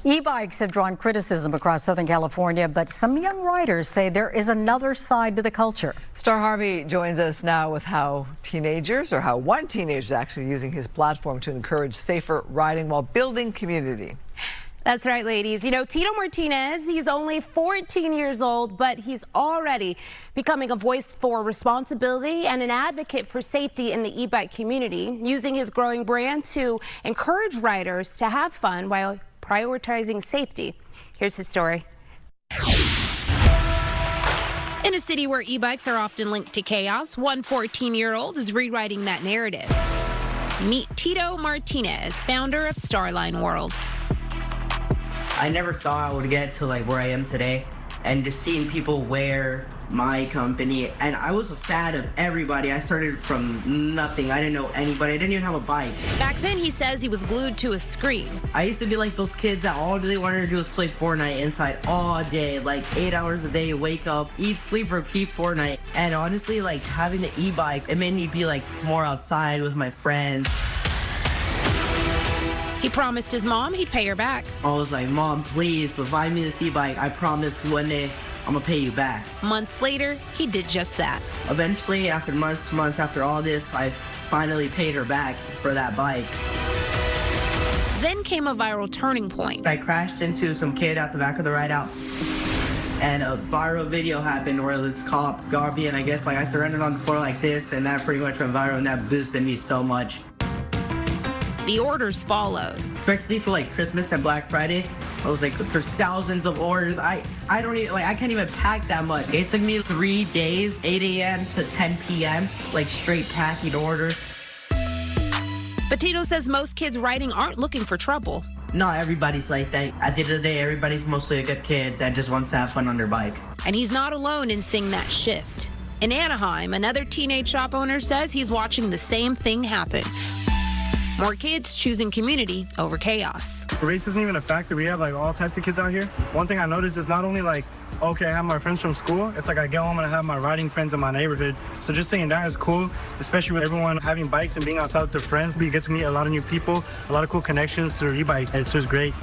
E-bikes have drawn criticism across Southern California, but some young riders say there is another side to the culture. Star Harvey joins us now with how one teenager is actually using his platform to encourage safer riding while building community. That's right, ladies. You know, Tito Martinez, he's only 14 years old, but he's already becoming a voice for responsibility and an advocate for safety in the e-bike community, using his growing brand to encourage riders to have fun while prioritizing safety. Here's his story. In a city where e-bikes are often linked to chaos, one 14-year-old is rewriting that narrative. Meet Tito Martinez, founder of Starline World. I never thought I would get to where I am today, and just seeing people wear my company, and I was a fan of everybody. I started from nothing. I didn't know anybody. I didn't even have a bike. Back then, he says he was glued to a screen. I used to be like those kids that all they wanted to do was play Fortnite inside all day, 8 hours a day, wake up, eat, sleep, repeat Fortnite. And honestly, having an e-bike, it made me be more outside with my friends. He promised his mom he'd pay her back. I was like, Mom, please, buy me this e-bike. I promise one day I'm gonna pay you back. Months later, he did just that. Eventually, after months after all this, I finally paid her back for that bike. Then came a viral turning point. I crashed into some kid at the back of the ride out, and a viral video happened where this cop got me, and I guess I surrendered on the floor like this, and that pretty much went viral, and that boosted me so much. The orders followed. Especially for Christmas and Black Friday, I was there's thousands of orders. I don't even, I can't even pack that much. It took me 3 days, 8 a.m. to 10 p.m., straight packing orders. But Tito says most kids riding aren't looking for trouble. Not everybody's like that. At the end of the day, everybody's mostly a good kid that just wants to have fun on their bike. And he's not alone in seeing that shift. In Anaheim, another teenage shop owner says he's watching the same thing happen. More kids choosing community over chaos. Race isn't even a factor. We have all types of kids out here. One thing I noticed is not only okay, I have my friends from school. It's I get home and I have my riding friends in my neighborhood. So just saying that is cool, especially with everyone having bikes and being outside with their friends. You get to meet a lot of new people, a lot of cool connections through e-bikes. It's just great.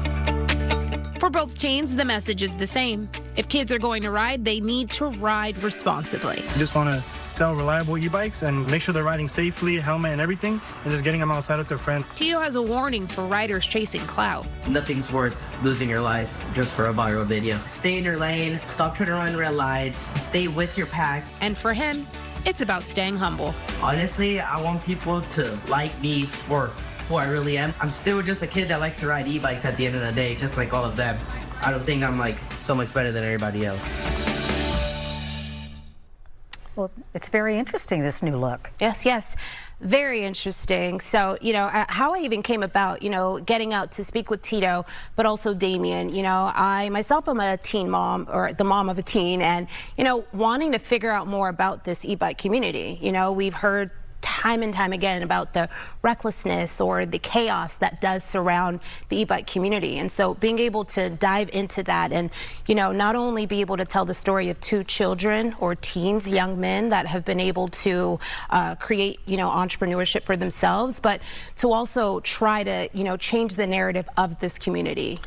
For both teens, the message is the same. If kids are going to ride, they need to ride responsibly. You just want to sell reliable e-bikes and make sure they're riding safely, helmet and everything, and just getting them outside with their friends. Tito has a warning for riders chasing clout. Nothing's worth losing your life just for a viral video. Stay in your lane, stop trying to run red lights, stay with your pack. And for him, it's about staying humble. Honestly, I want people to like me for who I really am. I'm still just a kid that likes to ride e-bikes at the end of the day, just like all of them. I don't think I'm so much better than everybody else. Well, it's very interesting, this new look. Yes. Very interesting. So, how I even came about, getting out to speak with Tito, but also Damien. I myself am a teen mom, or the mom of a teen, and, wanting to figure out more about this e-bike community. We've heard time and time again about the recklessness or the chaos that does surround the e-bike community. And so being able to dive into that and, not only be able to tell the story of 2 children or teens, young men that have been able to create, entrepreneurship for themselves, but to also try to, change the narrative of this community,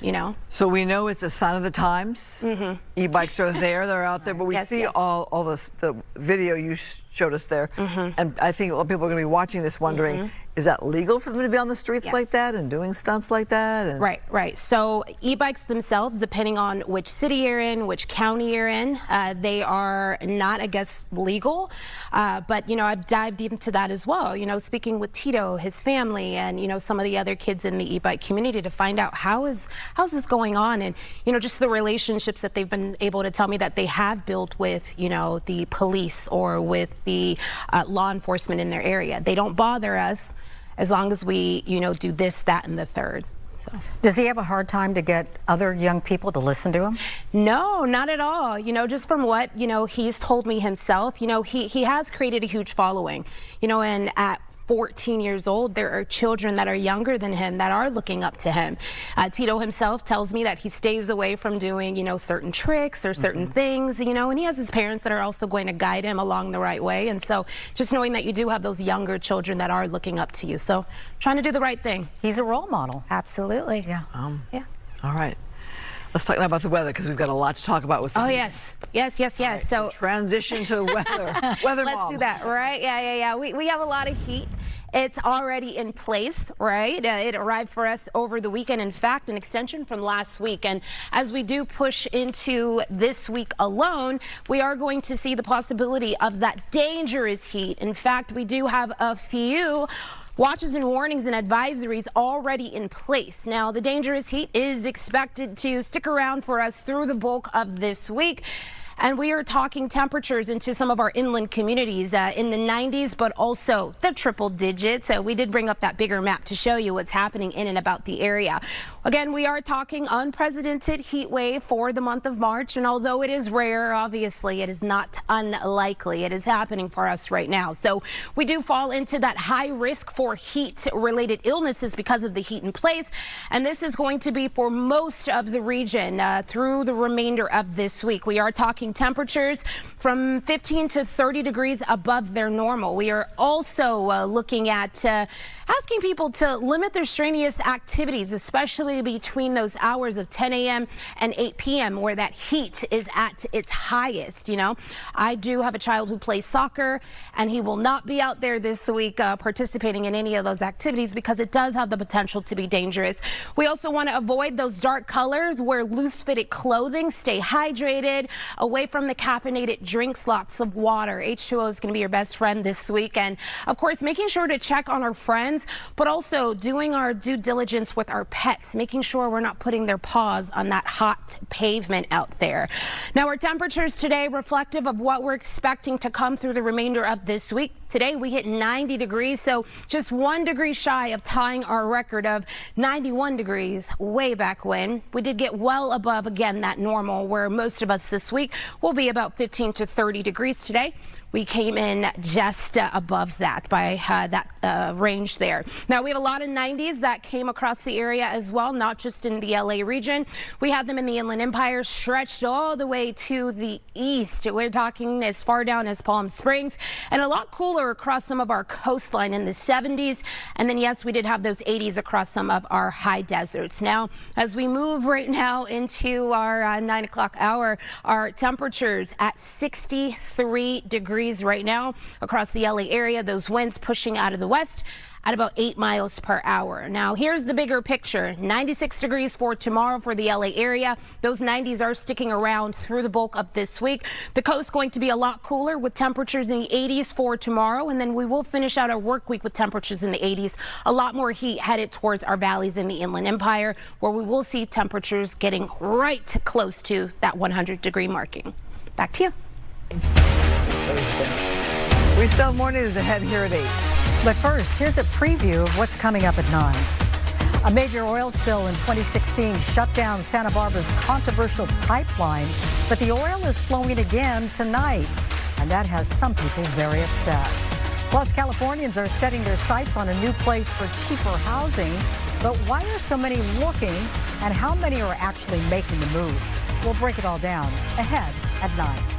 So we know it's a sign of the times. Mm-hmm. E-bikes are there, they're out there, but we see all the video you showed us there. And I think a lot of people are going to be watching this wondering, Is that legal for them to be on the streets Yes. like that and doing stunts like that? And Right. So e-bikes themselves, depending on which city you're in, which county you're in, they are not, I guess, legal. But, I've dived into that as well, speaking with Tito, his family, and, some of the other kids in the e-bike community to find out how's this going on, and, just the relationships that they've been able to tell me that they have built with, the police or with the law enforcement in their area. They don't bother us as long as we, do this, that, and the third. So. Does he have a hard time to get other young people to listen to him? No, not at all. Just from what, he's told me himself, he has created a huge following, and at 14 years old, there are children that are younger than him that are looking up to him. Tito himself tells me that he stays away from doing, certain tricks or certain things, and he has his parents that are also going to guide him along the right way. And so just knowing that you do have those younger children that are looking up to you. So trying to do the right thing. He's a role model. Absolutely. Yeah. Yeah. All right. Let's talk now about the weather, because we've got a lot to talk about with the heat. Yes. Right, so transition to weather. Weather Let's mom. do that, right? Yeah. We have a lot of heat. It's already in place, right? It arrived for us over the weekend. In fact, an extension from last week. And as we do push into this week alone, we are going to see the possibility of that dangerous heat. In fact, we do have a few watches and warnings and advisories already in place. Now, the dangerous heat is expected to stick around for us through the bulk of this week. And we are talking temperatures into some of our inland communities in the 90s, but also the triple digits. We did bring up that bigger map to show you what's happening in and about the area. Again, we are talking unprecedented heat wave for the month of March. And although it is rare, obviously, it is not unlikely. It is happening for us right now. So we do fall into that high risk for heat-related illnesses because of the heat in place. And this is going to be for most of the region through the remainder of this week. We are talking temperatures from 15 to 30 degrees above their normal. We are also looking at asking people to limit their strenuous activities, especially between those hours of 10 a.m. and 8 p.m. where that heat is at its highest. I do have a child who plays soccer, and he will not be out there this week participating in any of those activities because it does have the potential to be dangerous. We also want to avoid those dark colors, wear loose-fitted clothing, stay hydrated, away from the caffeinated drinks, lots of water. H2O is going to be your best friend this week. And of course, making sure to check on our friends, but also doing our due diligence with our pets, making sure we're not putting their paws on that hot pavement out there. Now, our temperatures today reflective of what we're expecting to come through the remainder of this week. Today, we hit 90 degrees, so just 1 degree shy of tying our record of 91 degrees way back when. We did get well above, again, that normal, where most of us this week will be about 15 to 30 degrees today. We came in just above that by that range there. Now, we have a lot of 90s that came across the area as well, not just in the LA region. We have them in the Inland Empire, stretched all the way to the east. We're talking as far down as Palm Springs, and a lot cooler across some of our coastline in the 70s. And then, yes, we did have those 80s across some of our high deserts. Now, as we move right now into our 9 o'clock hour, our temperatures at 63 degrees right now across the LA area. Those winds pushing out of the west at about 8 miles per hour. Now, here's the bigger picture. 96 degrees for tomorrow for the LA area. Those 90s are sticking around through the bulk of this week. The coast going to be a lot cooler with temperatures in the 80s for tomorrow. And then we will finish out our work week with temperatures in the 80s. A lot more heat headed towards our valleys in the Inland Empire, where we will see temperatures getting right close to that 100-degree marking. Back to you. We still have more news ahead here at 8. But first, here's a preview of what's coming up at 9. A major oil spill in 2016 shut down Santa Barbara's controversial pipeline, but the oil is flowing again tonight, and that has some people very upset. Plus, Californians are setting their sights on a new place for cheaper housing, but why are so many looking, and how many are actually making the move? We'll break it all down ahead at 9.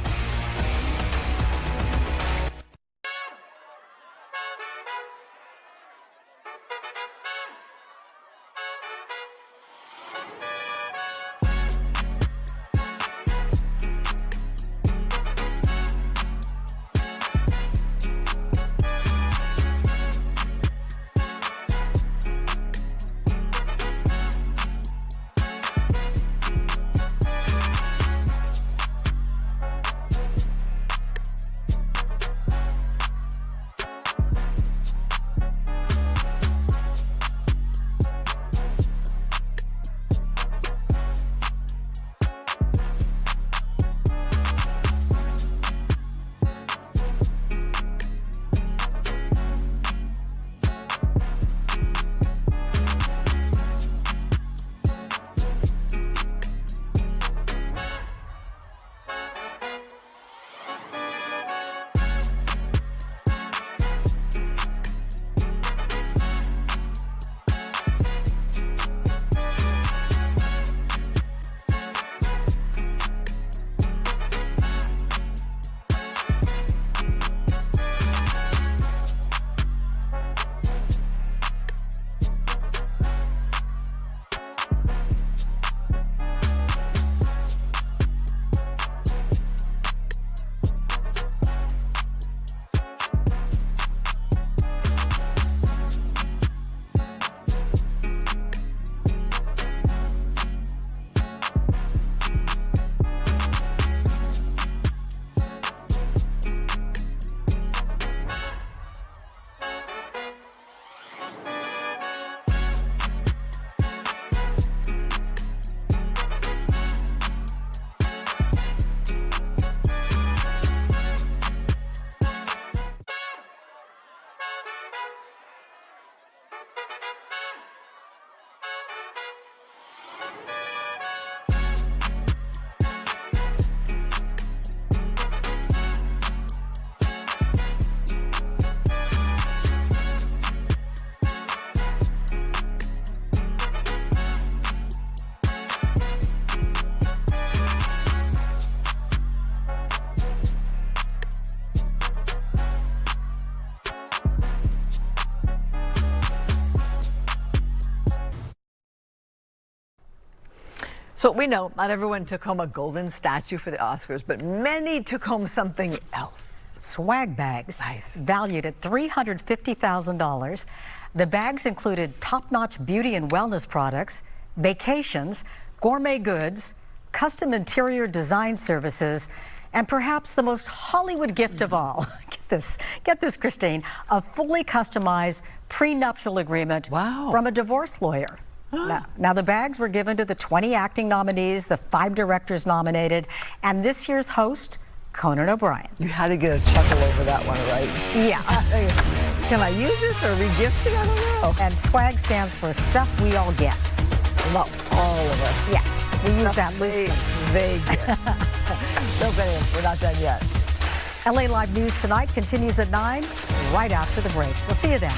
So we know not everyone took home a golden statue for the Oscars, but many took home something else. Swag bags, valued at $350,000. The bags included top-notch beauty and wellness products, vacations, gourmet goods, custom interior design services, and perhaps the most Hollywood gift of all. Get this, Christine, a fully customized prenuptial agreement from a divorce lawyer. Now, the bags were given to the 20 acting nominees, the 5 directors nominated, and this year's host, Conan O'Brien. You had to get a chuckle over that one, right? Yeah. Can I use this or re-gifting? I don't know. And swag stands for stuff we all get. Not all of us. Yeah, we use that loosely. They get. No, but anyway, we're not done yet. LA Live News Tonight continues at 9, right after the break. We'll see you then.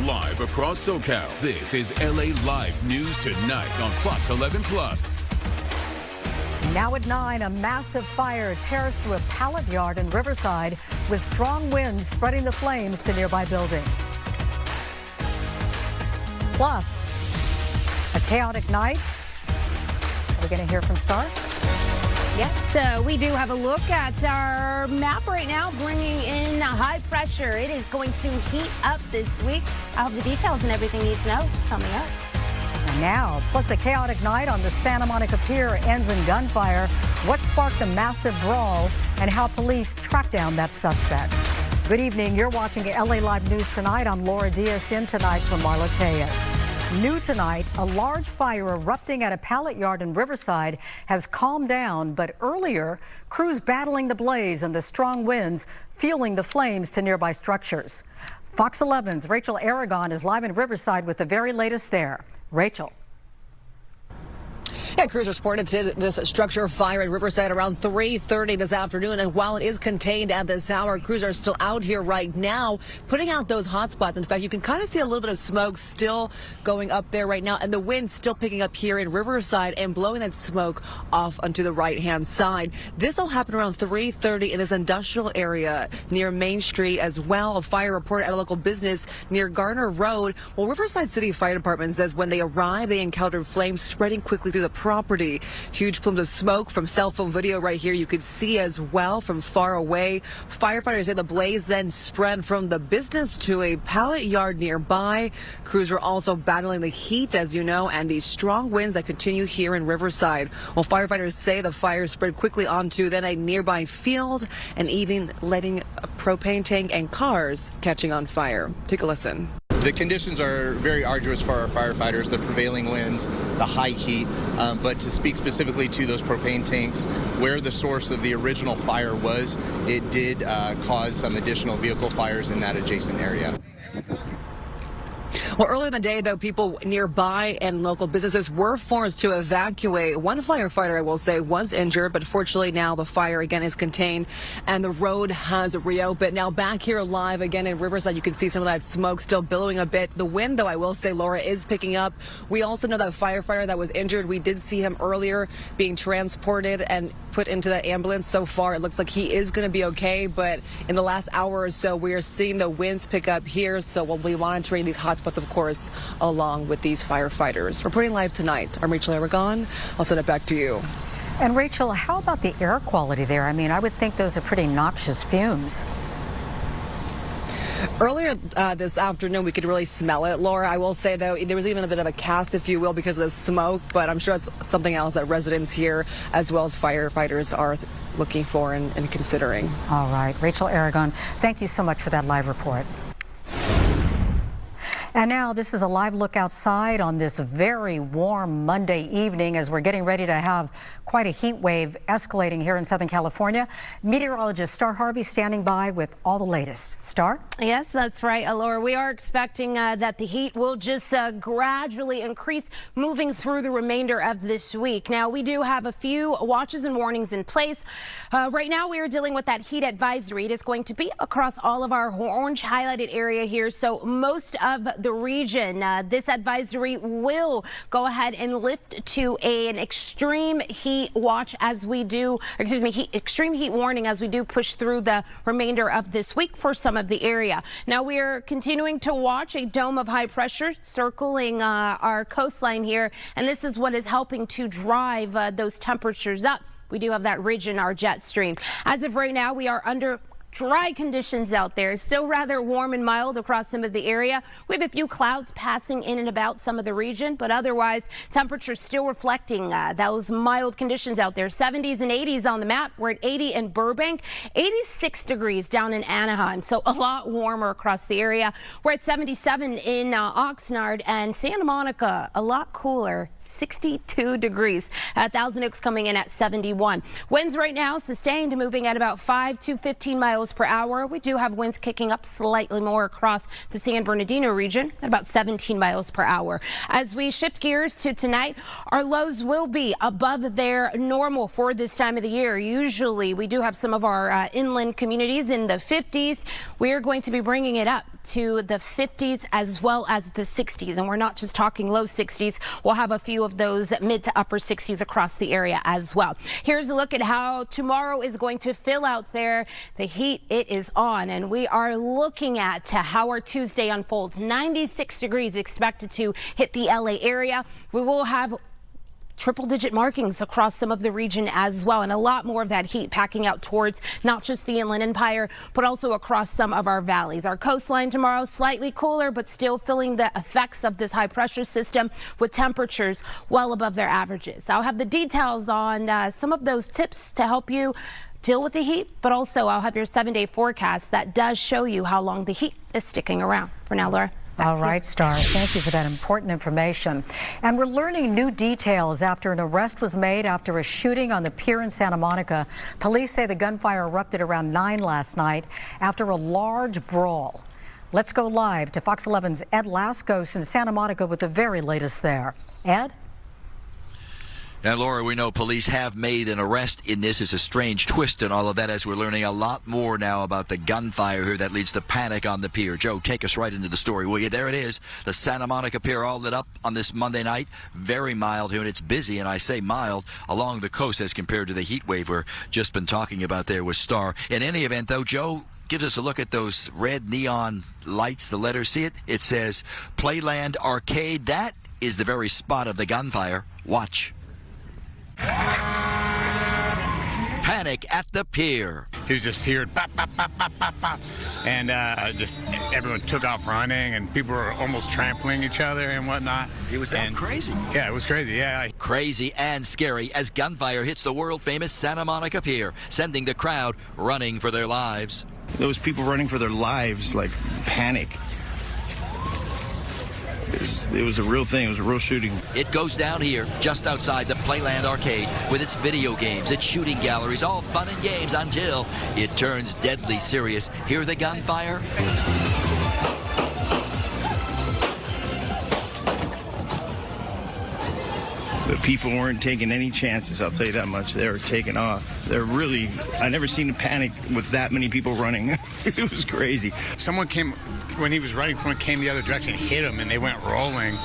Live across SoCal, this is LA Live News Tonight on Fox 11 Plus. Now at 9, a massive fire tears through a pallet yard in Riverside with strong winds spreading the flames to nearby buildings. Plus, a chaotic night. Are we going to hear from Star? Yes, we do have a look at our map right now, bringing in high pressure. It is going to heat up this week. I'll have the details and everything you need to know coming up. And now, plus a chaotic night on the Santa Monica Pier ends in gunfire. What sparked the massive brawl and how police tracked down that suspect. Good evening. You're watching LA Live News Tonight. I'm Laura Diaz, in tonight for Marla Tejas. New tonight, a large fire erupting at a pallet yard in Riverside has calmed down, but earlier, crews battling the blaze and the strong winds fueling the flames to nearby structures. Fox 11's Rachel Aragon is live in Riverside with the very latest there. Rachel. Yeah, crews responded to this structure fire in Riverside around 3:30 this afternoon. And while it is contained at this hour, crews are still out here right now putting out those hot spots. In fact, you can kind of see a little bit of smoke still going up there right now. And the wind still picking up here in Riverside and blowing that smoke off onto the right-hand side. This will happen around 3:30 in this industrial area near Main Street as well. A fire reported at a local business near Garner Road. Well, Riverside City Fire Department says when they arrived, they encountered flames spreading quickly through the property. Huge plumes of smoke from cell phone video right here. You could see as well from far away. Firefighters say the blaze then spread from the business to a pallet yard nearby. Crews were also battling the heat, as you know, and these strong winds that continue here in Riverside. Well, firefighters say the fire spread quickly onto then a nearby field and even letting a propane tank and cars catching on fire. Take a listen. The conditions are very arduous for our firefighters, the prevailing winds, the high heat, but to speak specifically to those propane tanks, where the source of the original fire was, it did cause some additional vehicle fires in that adjacent area. Well, earlier in the day, though, people nearby and local businesses were forced to evacuate. One firefighter, I will say, was injured, but fortunately now the fire again is contained and the road has reopened. Now back here live again in Riverside, you can see some of that smoke still billowing a bit. The wind, though, I will say, Laura, is picking up. We also know that firefighter that was injured, we did see him earlier being transported and put into that ambulance. So far, it looks like he is going to be okay, but in the last hour or so, we are seeing the winds pick up here, so we'll be monitoring these hotspots, of course, along with these firefighters. Reporting live tonight, I'm Rachel Aragon. I'll send it back to you. And Rachel, how about the air quality there? I mean, I would think those are pretty noxious fumes. Earlier this afternoon, we could really smell it, Laura. I will say, though, there was even a bit of a cast, if you will, because of the smoke, but I'm sure it's something else that residents here, as well as firefighters, are looking for and considering. All right. Rachel Aragon, thank you so much for that live report. And now this is a live look outside on this very warm Monday evening as we're getting ready to have quite a heat wave escalating here in Southern California. Meteorologist Star Harvey standing by with all the latest. Star? Yes, that's right, Laura. We are expecting that the heat will just gradually increase moving through the remainder of this week. Now, we do have a few watches and warnings in place. Right now, we are dealing with that heat advisory. It is going to be across all of our orange highlighted area here. So most of the region, this advisory will go ahead and lift to an extreme heat watch as we do, extreme heat warning as we do push through the remainder of this week for some of the area. Now we are continuing to watch a dome of high pressure circling our coastline here, and this is what is helping to drive those temperatures up. We do have that ridge in our jet stream. As of right now, we are under dry conditions out there. Still rather warm and mild across some of the area. We have a few clouds passing in and about some of the region, but otherwise temperatures still reflecting those mild conditions out there. 70s and 80s on the map. We're at 80 in Burbank, 86 degrees down in Anaheim, so a lot warmer across the area. We're at 77 in Oxnard, and Santa Monica a lot cooler, 62 degrees. Thousand Oaks coming in at 71. Winds right now sustained, moving at about 5 to 15 miles per hour. We do have winds kicking up slightly more across the San Bernardino region at about 17 miles per hour. As we shift gears to tonight, our lows will be above their normal for this time of the year. Usually we do have some of our inland communities in the 50s. We are going to be bringing it up to the 50s as well as the 60s, and we're not just talking low 60s. We'll have a few of those mid to upper 60s across the area as well. Here's a look at how tomorrow is going to feel out there. The heat, it is on, and we are looking at how our Tuesday unfolds. 96 degrees expected to hit the LA area. We will have triple-digit markings across some of the region as well, and a lot more of that heat packing out towards not just the Inland Empire, but also across some of our valleys. Our coastline tomorrow slightly cooler, but still feeling the effects of this high pressure system with temperatures well above their averages. I'll have the details on some of those tips to help you deal with the heat, but also I'll have your 7-day forecast that does show you how long the heat is sticking around. For now, Laura. All right, Star. Thank you for that important information. And we're learning new details after an arrest was made after a shooting on the pier in Santa Monica. Police say the gunfire erupted around 9 last night after a large brawl. Let's go live to Fox 11's Ed Lascos in Santa Monica with the very latest there. Ed? And Laura, we know police have made an arrest in this. It's a strange twist and all of that as we're learning a lot more now about the gunfire here that leads to panic on the pier. Joe, take us right into the story, will you? There it is. The Santa Monica Pier all lit up on this Monday night. Very mild here, and it's busy, and I say mild, along the coast as compared to the heat wave we're just been talking about there with Star. In any event, though, Joe gives us a look at those red neon lights, the letters. See it? It says Playland Arcade. That is the very spot of the gunfire. Watch. Panic at the pier. He was just hearing pop, pop, pop, pop, pop, pop. And just everyone took off running, and people were almost trampling each other and whatnot. It was that crazy. Yeah, it was crazy, yeah. Crazy and scary as gunfire hits the world-famous Santa Monica Pier, sending the crowd running for their lives. There was people running for their lives, like panic. It was a real thing. It was a real shooting. It goes down here, just outside the Playland Arcade, with its video games, its shooting galleries, all fun and games until it turns deadly serious. Hear the gunfire? The people weren't taking any chances, I'll tell you that much. They were taking off. They're really, I never seen a panic with that many people running. It was crazy. Someone came, when he was running, someone came the other direction and hit him, and they went rolling.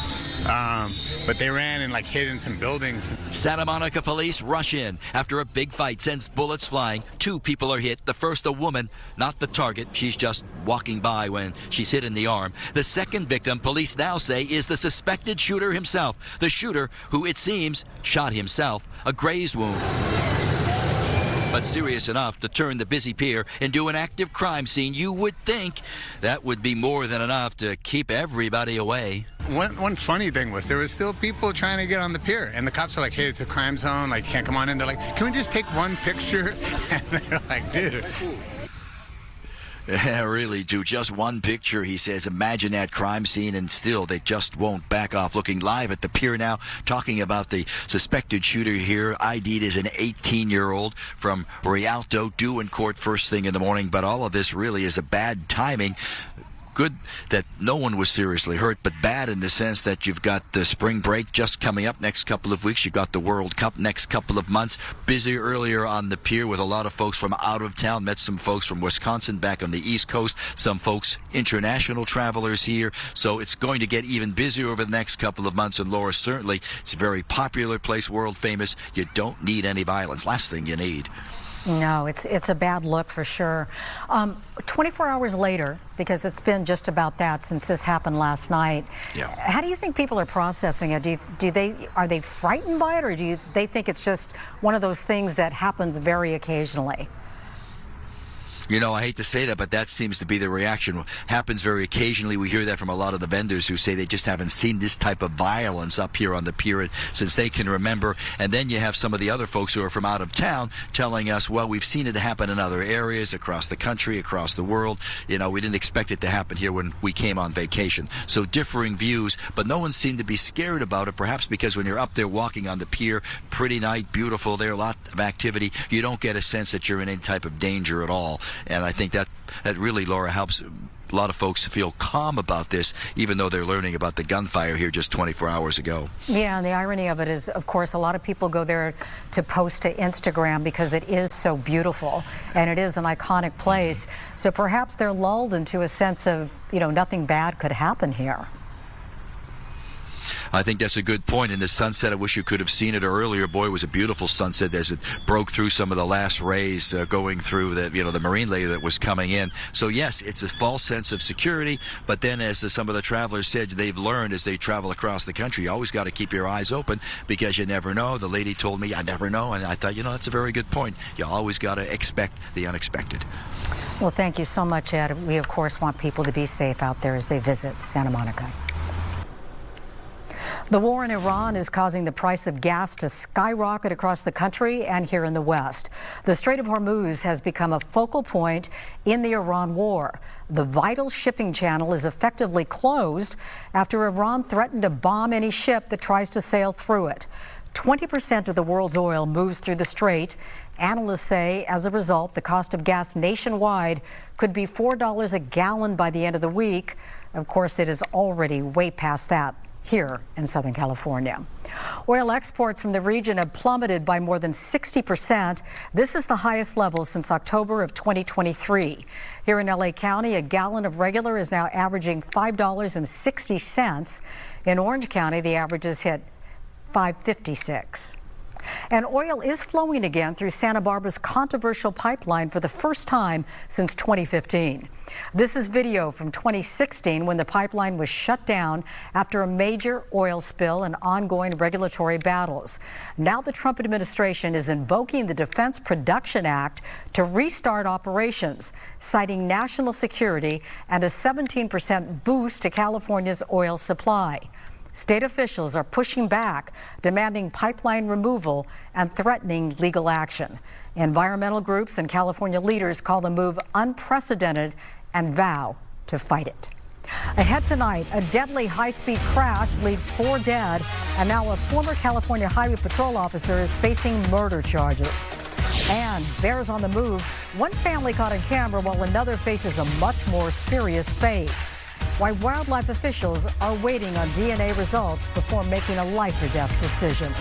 But they ran and hid in some buildings. Santa Monica police rush in after a big fight sends bullets flying. 2 people are hit. The first, a woman, not the target. She's just walking by when she's hit in the arm. The second victim, police now say, is the suspected shooter himself. The shooter who, it seems, shot himself. A grazed wound, but serious enough to turn the busy pier into an active crime scene. You would think that would be more than enough to keep everybody away. One funny thing was there was still people trying to get on the pier, and the cops were like, hey, it's a crime zone, can't come on in. They're like, can we just take one picture? And they're like, dude. Yeah, really, do just one picture, he says. Imagine that crime scene, and still they just won't back off. Looking live at the pier now, talking about the suspected shooter here. ID'd as an 18-year-old from Rialto, due in court first thing in the morning. But all of this really is a bad timing. Good that no one was seriously hurt, but bad in the sense that you've got the spring break just coming up next couple of weeks. You've got the World Cup next couple of months. Busy earlier on the pier with a lot of folks from out of town. Met some folks from Wisconsin back on the East Coast. Some folks, international travelers here. So it's going to get even busier over the next couple of months. And Laura, certainly it's a very popular place, world famous. You don't need any violence. Last thing you need. No, it's a bad look for sure. 24 hours later, because it's been just about that since this happened last night. Yeah. How do you think people are processing it? Are they frightened by it, or do they think it's just one of those things that happens very occasionally? You know, I hate to say that, but that seems to be the reaction. Happens very occasionally. We hear that from a lot of the vendors who say they just haven't seen this type of violence up here on the pier since they can remember. And then you have some of the other folks who are from out of town telling us, well, we've seen it happen in other areas across the country, across the world. You know, we didn't expect it to happen here when we came on vacation. So differing views, but no one seemed to be scared about it, perhaps because when you're up there walking on the pier, pretty night, beautiful there, a lot of activity, you don't get a sense that you're in any type of danger at all. And I think that really, Laura, helps a lot of folks feel calm about this, even though they're learning about the gunfire here just 24 hours ago. Yeah, and the irony of it is, of course, a lot of people go there to post to Instagram because it is so beautiful and it is an iconic place. So perhaps they're lulled into a sense of, nothing bad could happen here. I think that's a good point. In the sunset, I wish you could have seen it earlier. Boy, it was a beautiful sunset as it broke through some of the last rays going through the marine layer that was coming in. So yes, it's a false sense of security. But then, as some of the travelers said, they've learned as they travel across the country, you always got to keep your eyes open because you never know. The lady told me, I never know. And I thought, that's a very good point. You always got to expect the unexpected. Well, thank you so much, Ed. We, of course, want people to be safe out there as they visit Santa Monica. The war in Iran is causing the price of gas to skyrocket across the country and here in the West. The Strait of Hormuz has become a focal point in the Iran war. The vital shipping channel is effectively closed after Iran threatened to bomb any ship that tries to sail through it. 20% of the world's oil moves through the strait. Analysts say as a result, the cost of gas nationwide could be $4 a gallon by the end of the week. Of course, it is already way past that here in Southern California. Oil exports from the region have plummeted by more than 60%. This is the highest level since October of 2023. Here in LA County, a gallon of regular is now averaging $5.60. In Orange County, the average has hit $5.56. And oil is flowing again through Santa Barbara's controversial pipeline for the first time since 2015. This is video from 2016 when the pipeline was shut down after a major oil spill and ongoing regulatory battles. Now the Trump administration is invoking the Defense Production Act to restart operations, citing national security and a 17% boost to California's oil supply. State officials are pushing back, demanding pipeline removal and threatening legal action. Environmental groups and California leaders call the move unprecedented and vow to fight it. Ahead tonight, a deadly high-speed crash leaves 4 dead, and now a former California Highway Patrol officer is facing murder charges. And bears on the move. One family caught on camera while another faces a much more serious fate. Why wildlife officials are waiting on DNA results before making a life or death decision.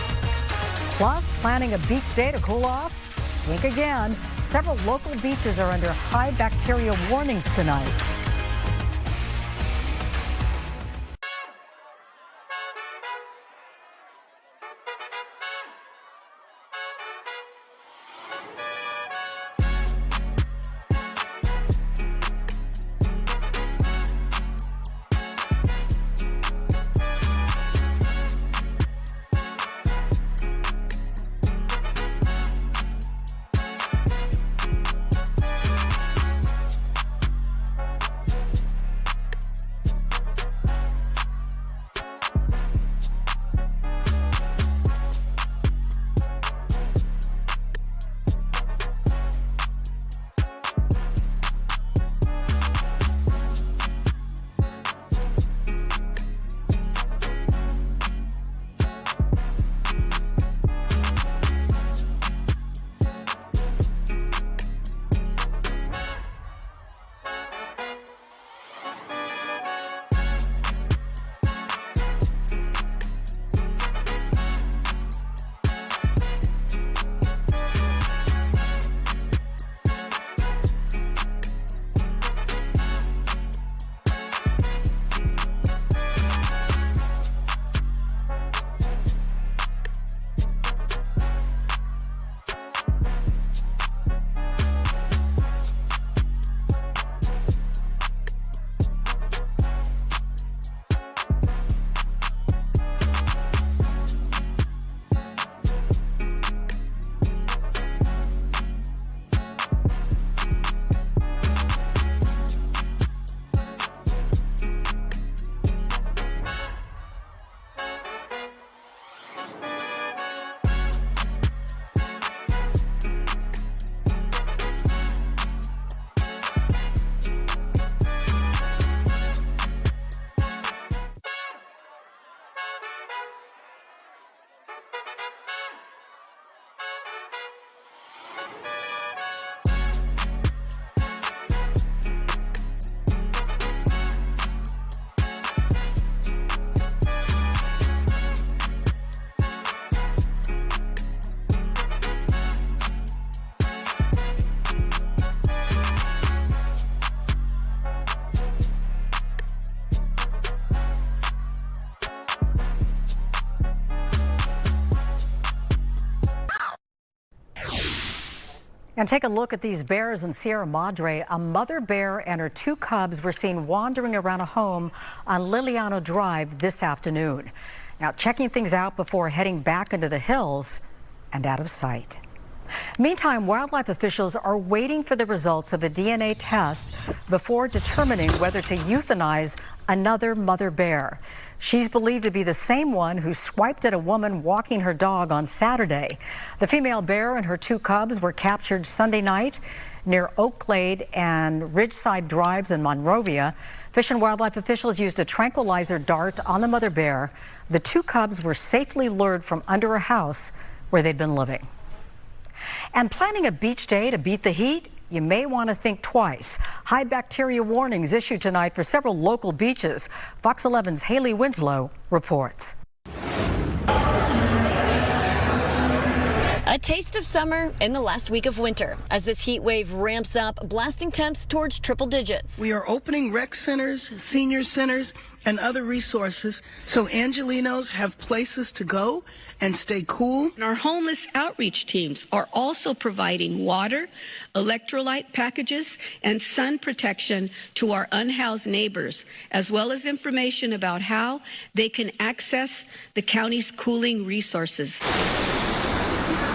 Plus, planning a beach day to cool off? Think again. Several local beaches are under high bacteria warnings tonight. And take a look at these bears in Sierra Madre. A mother bear and her 2 cubs were seen wandering around a home on Liliano Drive this afternoon. Now checking things out before heading back into the hills and out of sight. Meantime, wildlife officials are waiting for the results of a DNA test before determining whether to euthanize another mother bear. She's believed to be the same one who swiped at a woman walking her dog on Saturday. The female bear and her 2 cubs were captured Sunday night near Oaklade and Ridgeside Drives in Monrovia. Fish and wildlife officials used a tranquilizer dart on the mother bear. The 2 cubs were safely lured from under a house where they'd been living. And planning a beach day to beat the heat? You may want to think twice. High bacteria warnings issued tonight for several local beaches. Fox 11's Haley Winslow reports. A taste of summer in the last week of winter as this heat wave ramps up, blasting temps towards triple digits. We are opening rec centers, senior centers, and other resources so Angelinos have places to go and stay cool. And our homeless outreach teams are also providing water, electrolyte packages, and sun protection to our unhoused neighbors, as well as information about how they can access the county's cooling resources.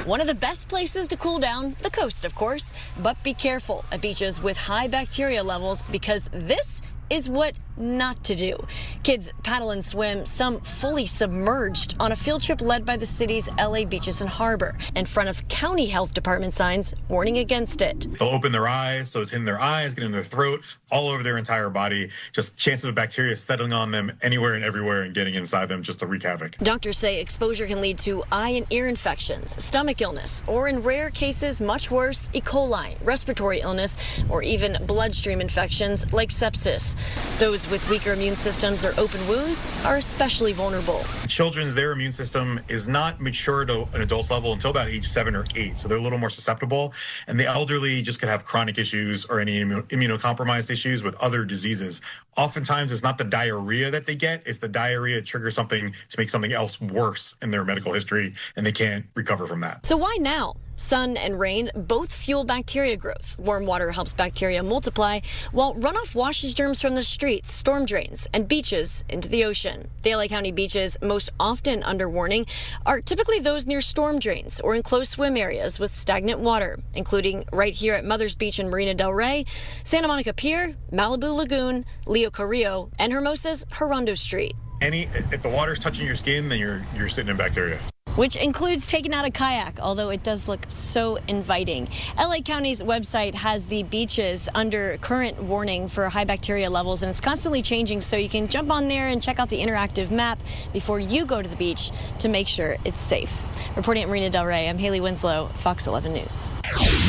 One of the best places to cool down, the coast, of course, but be careful at beaches with high bacteria levels because this is what not to do. Kids paddle and swim, some fully submerged, on a field trip led by the city's LA beaches and harbor in front of county health department signs warning against it. They'll open their eyes, so it's hitting their eyes, getting in their throat, all over their entire body. Just chances of bacteria settling on them anywhere and everywhere and getting inside them just to wreak havoc. Doctors say exposure can lead to eye and ear infections, stomach illness, or in rare cases, much worse, E. coli, respiratory illness, or even bloodstream infections like sepsis. Those with weaker immune systems or open wounds are especially vulnerable. Children's, their immune system is not mature to an adult's level until about age 7 or 8, so they're a little more susceptible. And the elderly just could have chronic issues or any immunocompromised issues with other diseases. Oftentimes, it's not the diarrhea that they get, it's the diarrhea triggers something to make something else worse in their medical history, and they can't recover from that. So why now? Sun and rain both fuel bacteria growth. Warm water helps bacteria multiply, while runoff washes germs from the streets, storm drains, and beaches into the ocean. The LA County beaches most often under warning are typically those near storm drains or enclosed swim areas with stagnant water, including right here at Mother's Beach in Marina del Rey, Santa Monica Pier, Malibu Lagoon, Leo Carrillo, and Hermosa's Gerondo Street. If the water's touching your skin, then you're sitting in bacteria. Which includes taking out a kayak, although it does look so inviting. LA County's website has the beaches under current warning for high bacteria levels, and it's constantly changing, so you can jump on there and check out the interactive map before you go to the beach to make sure it's safe. Reporting at Marina del Rey, I'm Haley Winslow, Fox 11 News.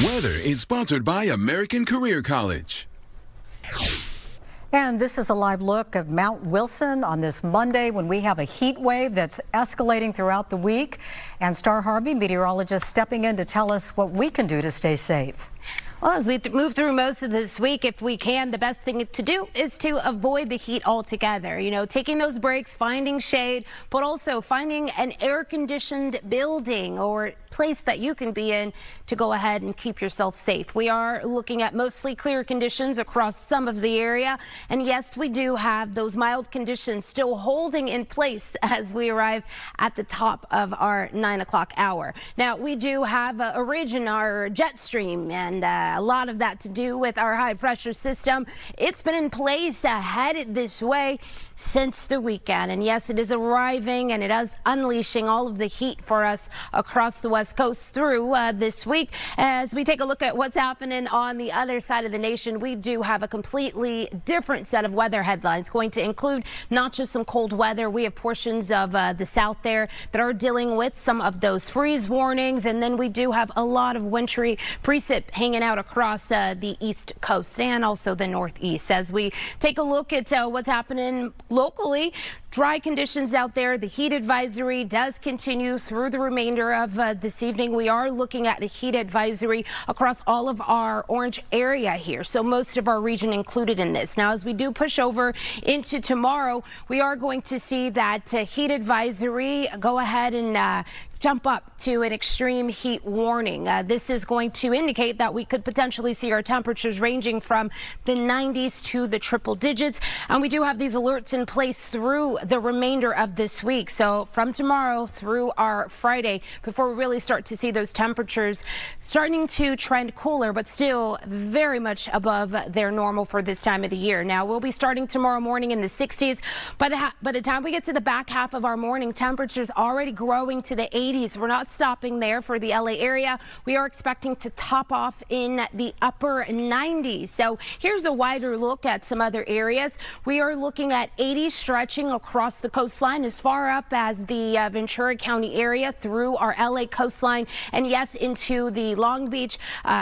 Weather is sponsored by American Career College. And this is a live look of Mount Wilson on this Monday when we have a heat wave that's escalating throughout the week. And Star Harvey, meteorologist, stepping in to tell us what we can do to stay safe. Well, as we move through most of this week, if we can, the best thing to do is to avoid the heat altogether. You know, taking those breaks, finding shade, but also finding an air-conditioned building or place that you can be in to go ahead and keep yourself safe. We are looking at mostly clear conditions across some of the area. And yes, we do have those mild conditions still holding in place as we arrive at the top of our 9 o'clock hour. Now, we do have a ridge in our jet stream, and a lot of that to do with our high pressure system. It's been in place headed this way since the weekend. And yes, it is arriving and it is unleashing all of the heat for us across the West Coast through this week. As we take a look at what's happening on the other side of the nation, we do have a completely different set of weather headlines going to include not just some cold weather. We have portions of the south there that are dealing with some of those freeze warnings. And then we do have a lot of wintry precip hanging out across the east coast and also the northeast. As we take a look at what's happening locally, dry conditions out there. The heat advisory does continue through the remainder of this evening. We are looking at a heat advisory across all of our orange area here, so most of our region included in this. Now, as we do push over into tomorrow, we are going to see that heat advisory go ahead and jump up to an extreme heat warning. This is going to indicate that we could potentially see our temperatures ranging from the 90s to the triple digits. And we do have these alerts in place through the remainder of this week. So from tomorrow through our Friday, before we really start to see those temperatures starting to trend cooler, but still very much above their normal for this time of the year. Now, we'll be starting tomorrow morning in the 60s. By the time we get to the back half of our morning, temperatures already growing to the 80s. We're not stopping there for the LA area. We are expecting to top off in the upper 90s. So here's a wider look at some other areas. We are looking at 80s stretching across the coastline as far up as the Ventura County area through our LA coastline, and yes, into the Long Beach,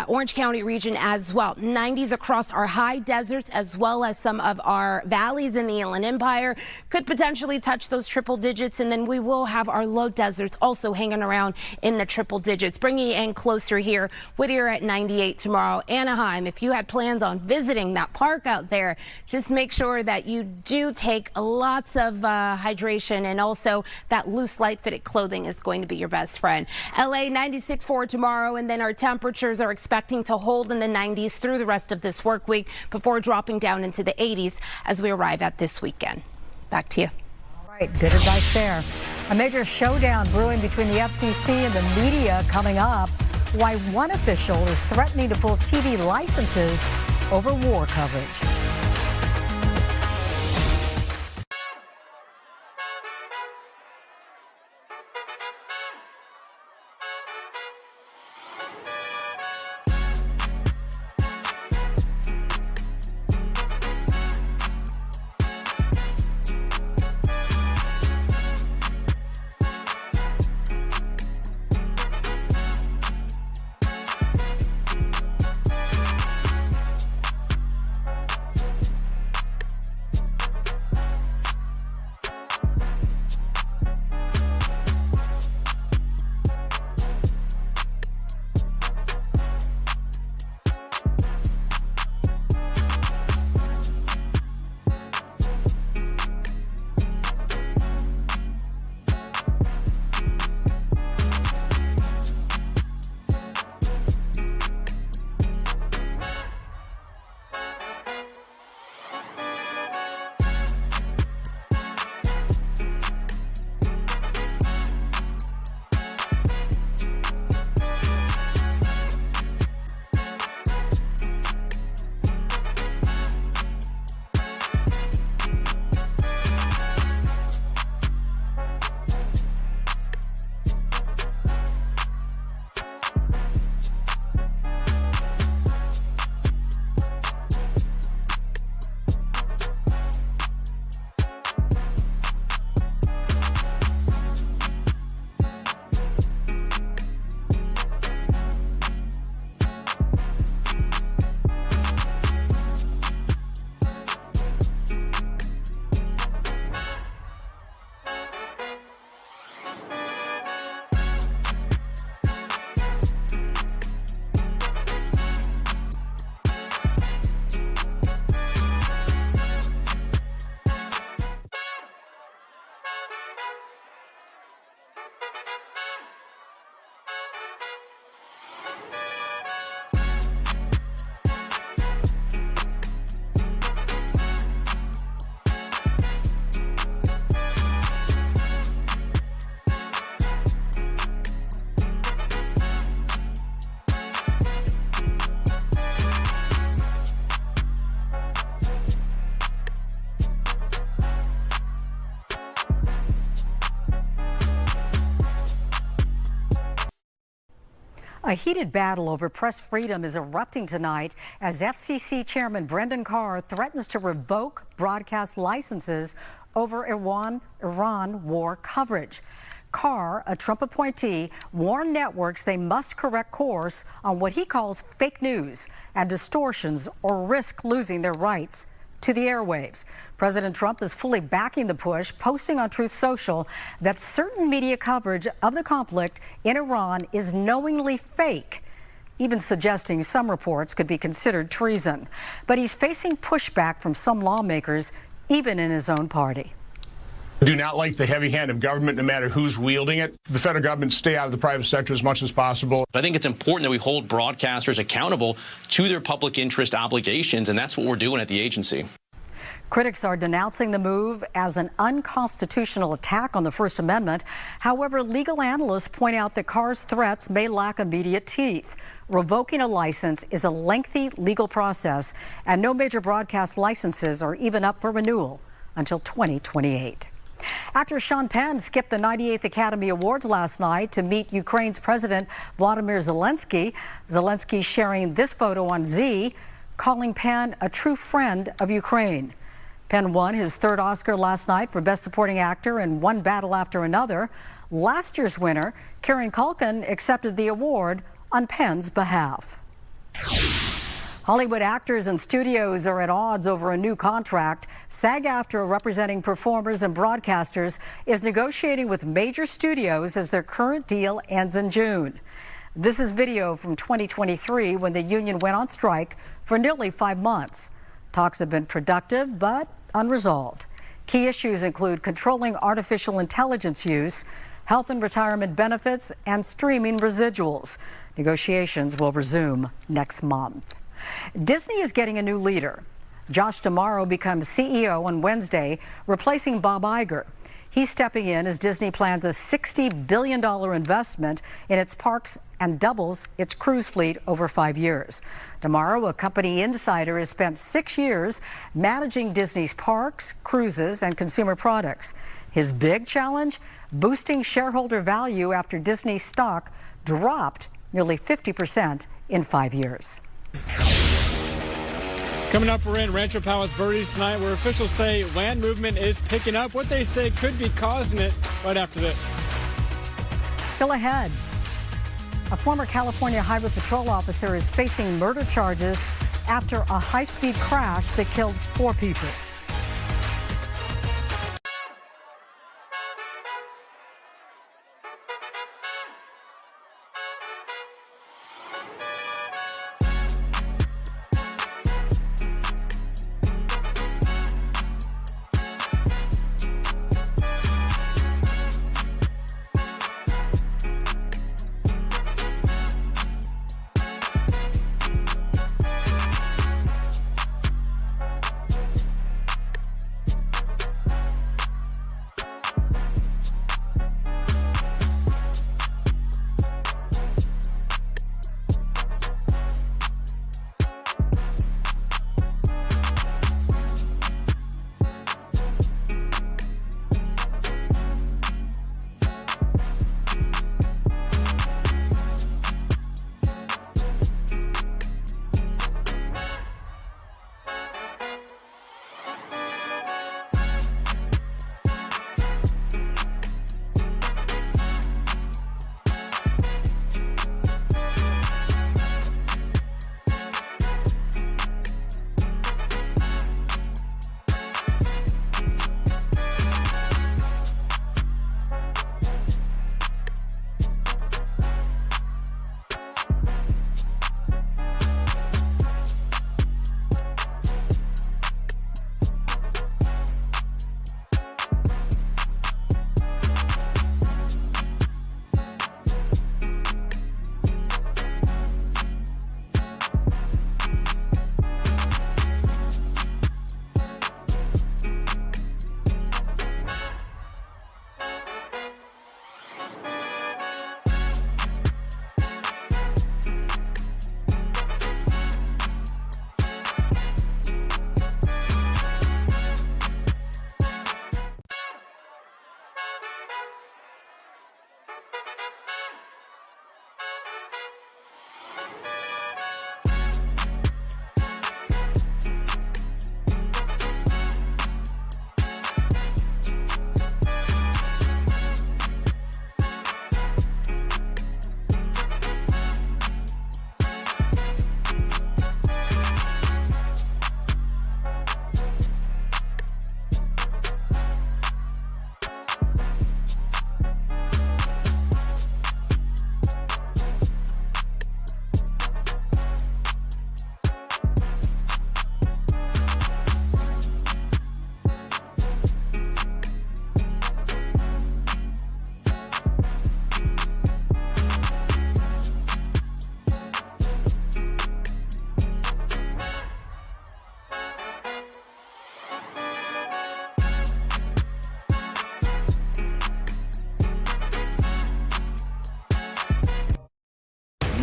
Orange County region as well. 90s across our high deserts as well as some of our valleys in the Inland Empire. Could potentially touch those triple digits, and then we will have our low deserts also hanging around in the triple digits. Bringing you in closer here, Whittier at 98 tomorrow. Anaheim, if you had plans on visiting that park out there, just make sure that you do take lots of hydration, and also that loose light fitted clothing is going to be your best friend. LA 96 for tomorrow, and then our temperatures are expecting to hold in the 90s through the rest of this work week before dropping down into the 80s as we arrive at this weekend. Back to you. All right, good advice there. A major showdown brewing between the FCC and the media coming up. Why one official is threatening to pull TV licenses over war coverage. A heated battle over press freedom is erupting tonight as FCC Chairman Brendan Carr threatens to revoke broadcast licenses over Iran war coverage. Carr, a Trump appointee, warned networks they must correct course on what he calls fake news and distortions or risk losing their rights to the airwaves. President Trump is fully backing the push, posting on Truth Social that certain media coverage of the conflict in Iran is knowingly fake, even suggesting some reports could be considered treason. But he's facing pushback from some lawmakers, even in his own party. Do not like the heavy hand of government, no matter who's wielding it. The federal government stay out of the private sector as much as possible. I think it's important that we hold broadcasters accountable to their public interest obligations, and that's what we're doing at the agency. Critics are denouncing the move as an unconstitutional attack on the First Amendment. However, legal analysts point out that Carr's threats may lack immediate teeth. Revoking a license is a lengthy legal process, and no major broadcast licenses are even up for renewal until 2028. Actor Sean Penn skipped the 98th Academy Awards last night to meet Ukraine's President Volodymyr Zelensky. Zelensky sharing this photo on Z, calling Penn a true friend of Ukraine. Penn won his third Oscar last night for Best Supporting Actor in one battle after another. Last year's winner, Kieran Culkin, accepted the award on Penn's behalf. Hollywood actors and studios are at odds over a new contract. SAG-AFTRA, representing performers and broadcasters, is negotiating with major studios as their current deal ends in June. This is video from 2023 when the union went on strike for nearly 5 months. Talks have been productive but unresolved. Key issues include controlling artificial intelligence use, health and retirement benefits, and streaming residuals. Negotiations will resume next month. Disney is getting a new leader. Josh D'Amaro becomes CEO on Wednesday, replacing Bob Iger. He's stepping in as Disney plans a $60 billion investment in its parks and doubles its cruise fleet over 5 years. D'Amaro, a company insider, has spent 6 years managing Disney's parks, cruises, and consumer products. His big challenge? Boosting shareholder value after Disney's stock dropped nearly 50% in 5 years. Coming up, we're in Rancho Palos Verdes tonight, where officials say land movement is picking up. What they say could be causing it right after this. Still ahead, a former California Highway Patrol officer is facing murder charges after a high-speed crash that killed 4 people.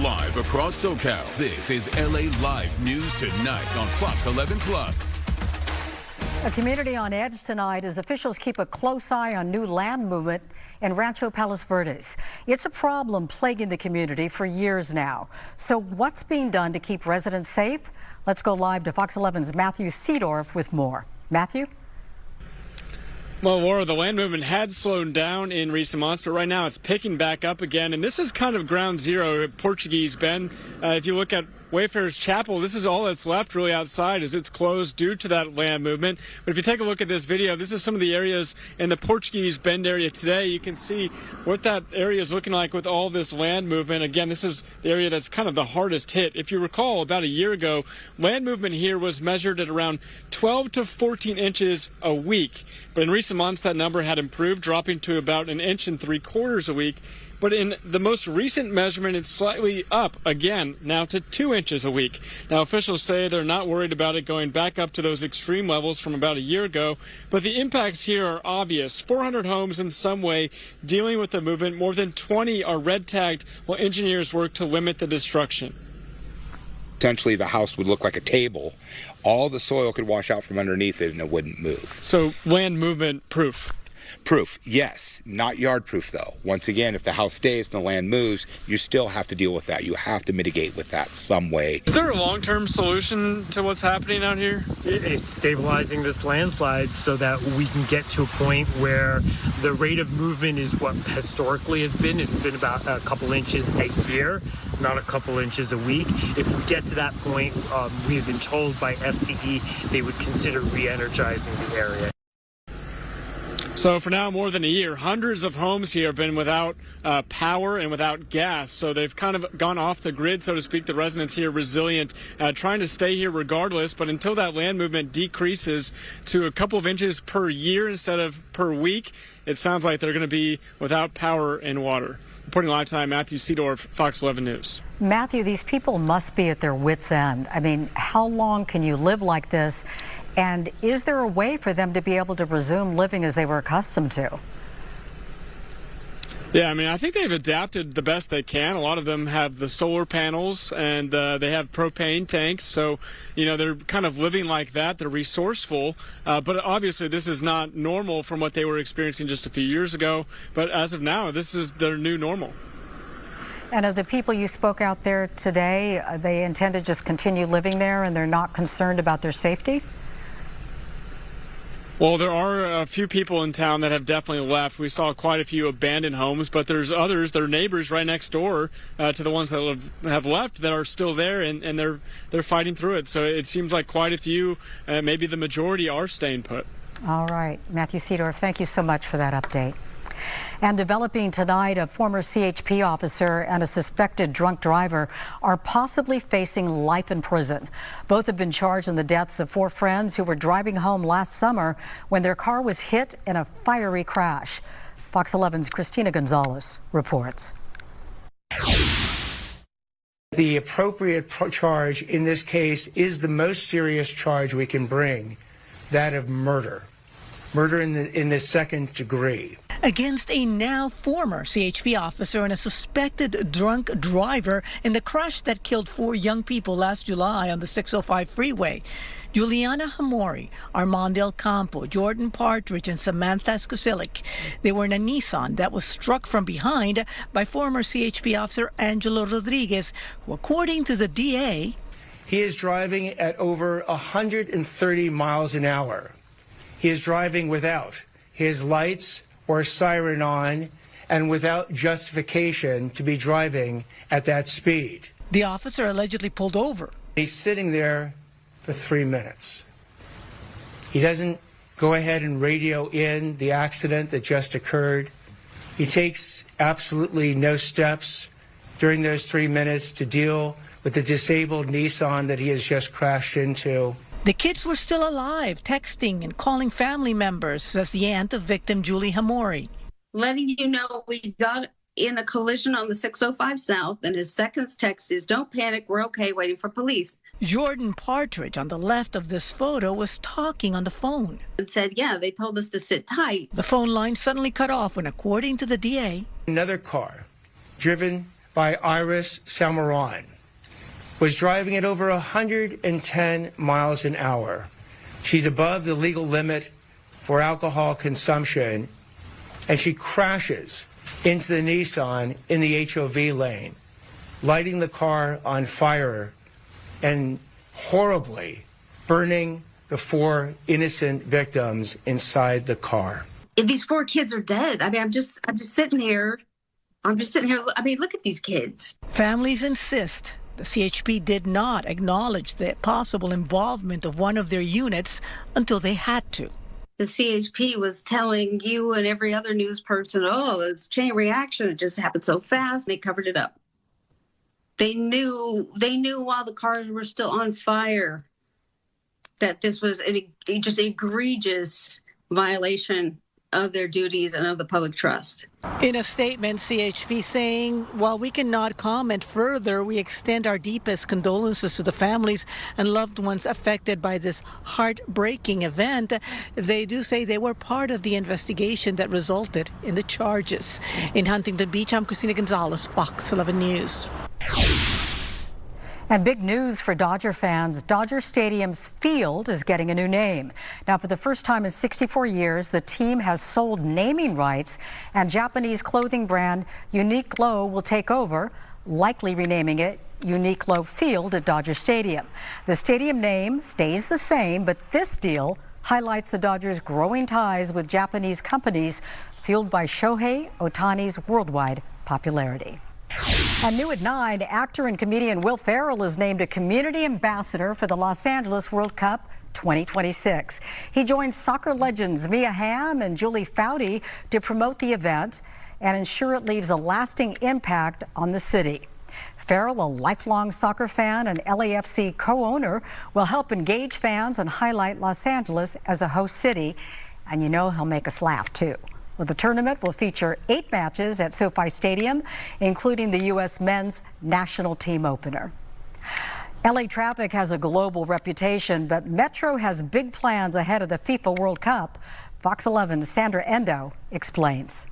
live across SoCal. This is LA Live News Tonight on Fox 11 Plus. A community on edge tonight as officials keep a close eye on new land movement in Rancho Palos Verdes. It's a problem plaguing the community for years now. So what's being done to keep residents safe? Let's go live to Fox 11's Matthew Seedorf with more. Matthew? Well, Laura, the land movement had slowed down in recent months, but right now it's picking back up again. And this is kind of ground zero at Portuguese Bend. If you look at Wayfarers Chapel, this is all that's left really outside as it's closed due to that land movement. But if you take a look at this video, this is some of the areas in the Portuguese Bend area today. You can see what that area is looking like with all this land movement. Again, this is the area that's kind of the hardest hit. If you recall, about a year ago, land movement here was measured at around 12 to 14 inches a week. But in recent months, that number had improved, dropping to about 1 3/4 inches a week. But in the most recent measurement, it's slightly up again, now to 2 inches a week. Now, officials say they're not worried about it going back up to those extreme levels from about a year ago, but the impacts here are obvious. 400 homes in some way dealing with the movement. More than 20 are red tagged while engineers work to limit the destruction. Essentially, the house would look like a table. All the soil could wash out from underneath it and it wouldn't move. So land movement proof? Proof, yes. Not yard proof, though. Once again, if the house stays and the land moves, you still have to deal with that. You have to mitigate with that some way. Is there a long-term solution to what's happening out here? It's stabilizing this landslide so that we can get to a point where the rate of movement is what historically has been. It's been about a couple inches a year, not a couple inches a week. If we get to that point, we have been told by FCE they would consider re-energizing the area. So for now, more than a year, hundreds of homes here have been without power and without gas. So they've kind of gone off the grid, so to speak. The residents here resilient, trying to stay here regardless. But until that land movement decreases to a couple of inches per year instead of per week, it sounds like they're going to be without power and water. Reporting live tonight, Matthew Seedorf, Fox 11 News. Matthew, these people must be at their wits' end. I mean, how long can you live like this? And is there a way for them to be able to resume living as they were accustomed to? Yeah, I mean, I think they've adapted the best they can. A lot of them have the solar panels and they have propane tanks. So, you know, they're kind of living like that. They're resourceful. But obviously, this is not normal from what they were experiencing just a few years ago. But as of now, this is their new normal. And of the people you spoke out there today, they intend to just continue living there and they're not concerned about their safety? Well, there are a few people in town that have definitely left. We saw quite a few abandoned homes, but there's others, their neighbors right next door to the ones that have left that are still there, and they're fighting through it. So it seems like quite a few, maybe the majority, are staying put. All right. Matthew Seedorf, thank you so much for that update. And developing tonight, a former CHP officer and a suspected drunk driver are possibly facing life in prison. Both have been charged in the deaths of 4 friends who were driving home last summer when their car was hit in a fiery crash. Fox 11's Christina Gonzalez reports. The appropriate charge in this case is the most serious charge we can bring, that of murder. Murder in the second degree. Against a now former CHP officer and a suspected drunk driver in the crash that killed 4 young people last July on the 605 freeway. Juliana Hamori, Armand Del Campo, Jordan Partridge, and Samantha Skusilik. They were in a Nissan that was struck from behind by former CHP officer Angelo Rodriguez, who, according to the DA, he is driving at over 130 miles an hour. He is driving without his lights or siren on and without justification to be driving at that speed. The officer allegedly pulled over. He's sitting there for 3 minutes. He doesn't go ahead and radio in the accident that just occurred. He takes absolutely no steps during those 3 minutes to deal with the disabled Nissan that he has just crashed into. The kids were still alive, texting and calling family members, says the aunt of victim Julie Hamori. Letting you know we got in a collision on the 605 South, and his second text is, "Don't panic, we're okay, waiting for police." Jordan Partridge, on the left of this photo, was talking on the phone. And said, "Yeah, they told us to sit tight." The phone line suddenly cut off when, according to the DA, another car driven by Iris Samaran was driving at over 110 miles an hour. She's above the legal limit for alcohol consumption, and she crashes into the Nissan in the HOV lane, lighting the car on fire and horribly burning the 4 innocent victims inside the car. These 4 kids are dead. I mean, I'm just sitting here. I mean, look at these kids. Families insist the CHP did not acknowledge the possible involvement of one of their units until they had to. The CHP was telling you and every other news person, oh, it's chain reaction. It just happened so fast. They covered it up. They knew while the cars were still on fire that this was just egregious violation of their duties and of the public trust. In a statement, CHP saying, while we cannot comment further, we extend our deepest condolences to the families and loved ones affected by this heartbreaking event. They do say they were part of the investigation that resulted in the charges. In Huntington Beach, I'm Christina Gonzalez, Fox 11 News. And big news for Dodger fans. Dodger Stadium's field is getting a new name. Now, for the first time in 64 years, the team has sold naming rights, and Japanese clothing brand Uniqlo will take over, likely renaming it Uniqlo Field at Dodger Stadium. The stadium name stays the same, but this deal highlights the Dodgers' growing ties with Japanese companies, fueled by Shohei Ohtani's worldwide popularity. And new at 9, actor and comedian Will Ferrell is named a community ambassador for the Los Angeles World Cup 2026. He joins soccer legends Mia Hamm and Julie Foudy to promote the event and ensure it leaves a lasting impact on the city. Ferrell, a lifelong soccer fan and LAFC co-owner, will help engage fans and highlight Los Angeles as a host city. And you know he'll make us laugh, too. Well, the tournament will feature 8 matches at SoFi Stadium, including the U.S. men's national team opener. LA traffic has a global reputation, but Metro has big plans ahead of the FIFA World Cup. Fox 11's Sandra Endo explains.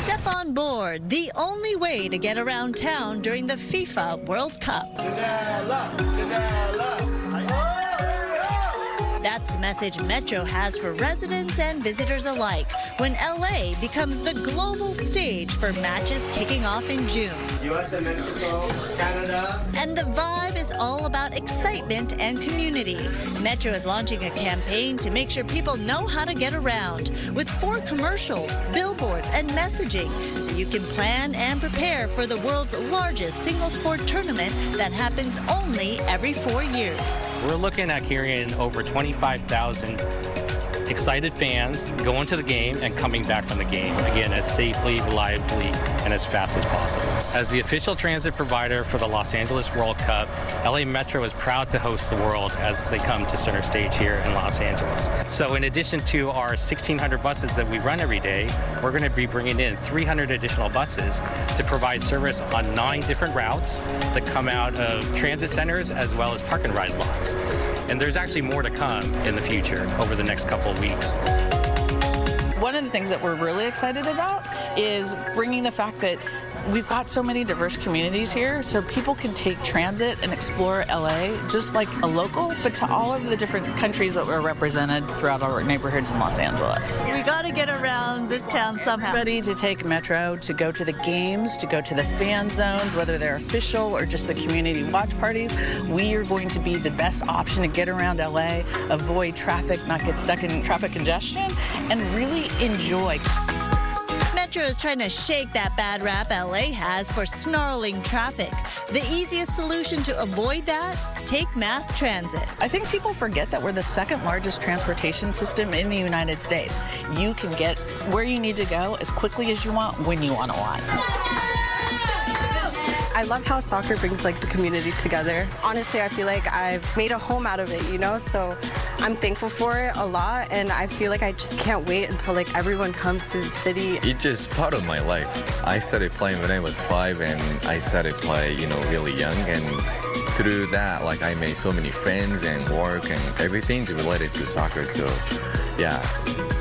Step on board, the only way to get around town during the FIFA World Cup. That's the message Metro has for residents and visitors alike when LA becomes the global stage for matches kicking off in June. US and Mexico, Canada. And the vibe is all about excitement and community. Metro is launching a campaign to make sure people know how to get around with 4 commercials, billboards, and messaging so you can plan and prepare for the world's largest single sport tournament that happens only every 4 years. We're looking at carrying over 25,000 excited fans going to the game and coming back from the game, again, as safely, reliably, and as fast as possible. As the official transit provider for the Los Angeles World Cup, LA Metro is proud to host the world as they come to center stage here in Los Angeles. So in addition to our 1,600 buses that we run every day, we're going to be bringing in 300 additional buses to provide service on 9 different routes that come out of transit centers as well as park and ride lots. And there's actually more to come in the future over the next couple of weeks. One of the things that we're really excited about is bringing the fact that we've got so many diverse communities here, so people can take transit and explore LA just like a local, but to all of the different countries that were represented throughout our neighborhoods in Los Angeles. We got to get around this town somehow. Ready to take Metro to go to the games, to go to the fan zones, whether they're official or just the community watch parties. We are going to be the best option to get around LA, avoid traffic, not get stuck in traffic congestion, and really enjoy. Metro is trying to shake that bad rap LA has for snarling traffic. The easiest solution to avoid that? Take mass transit. I think people forget that we're the 2nd largest transportation system in the United States. You can get where you need to go as quickly as you want, when you want to want. I love how soccer brings the community together. Honestly, I feel like I've made a home out of it, so I'm thankful for it a lot, and I feel like I just can't wait until everyone comes to the city. It's just part of my life. I started playing when I was 5, and I started playing, really young, and through that, I made so many friends and work, and everything's related to soccer. So, yeah,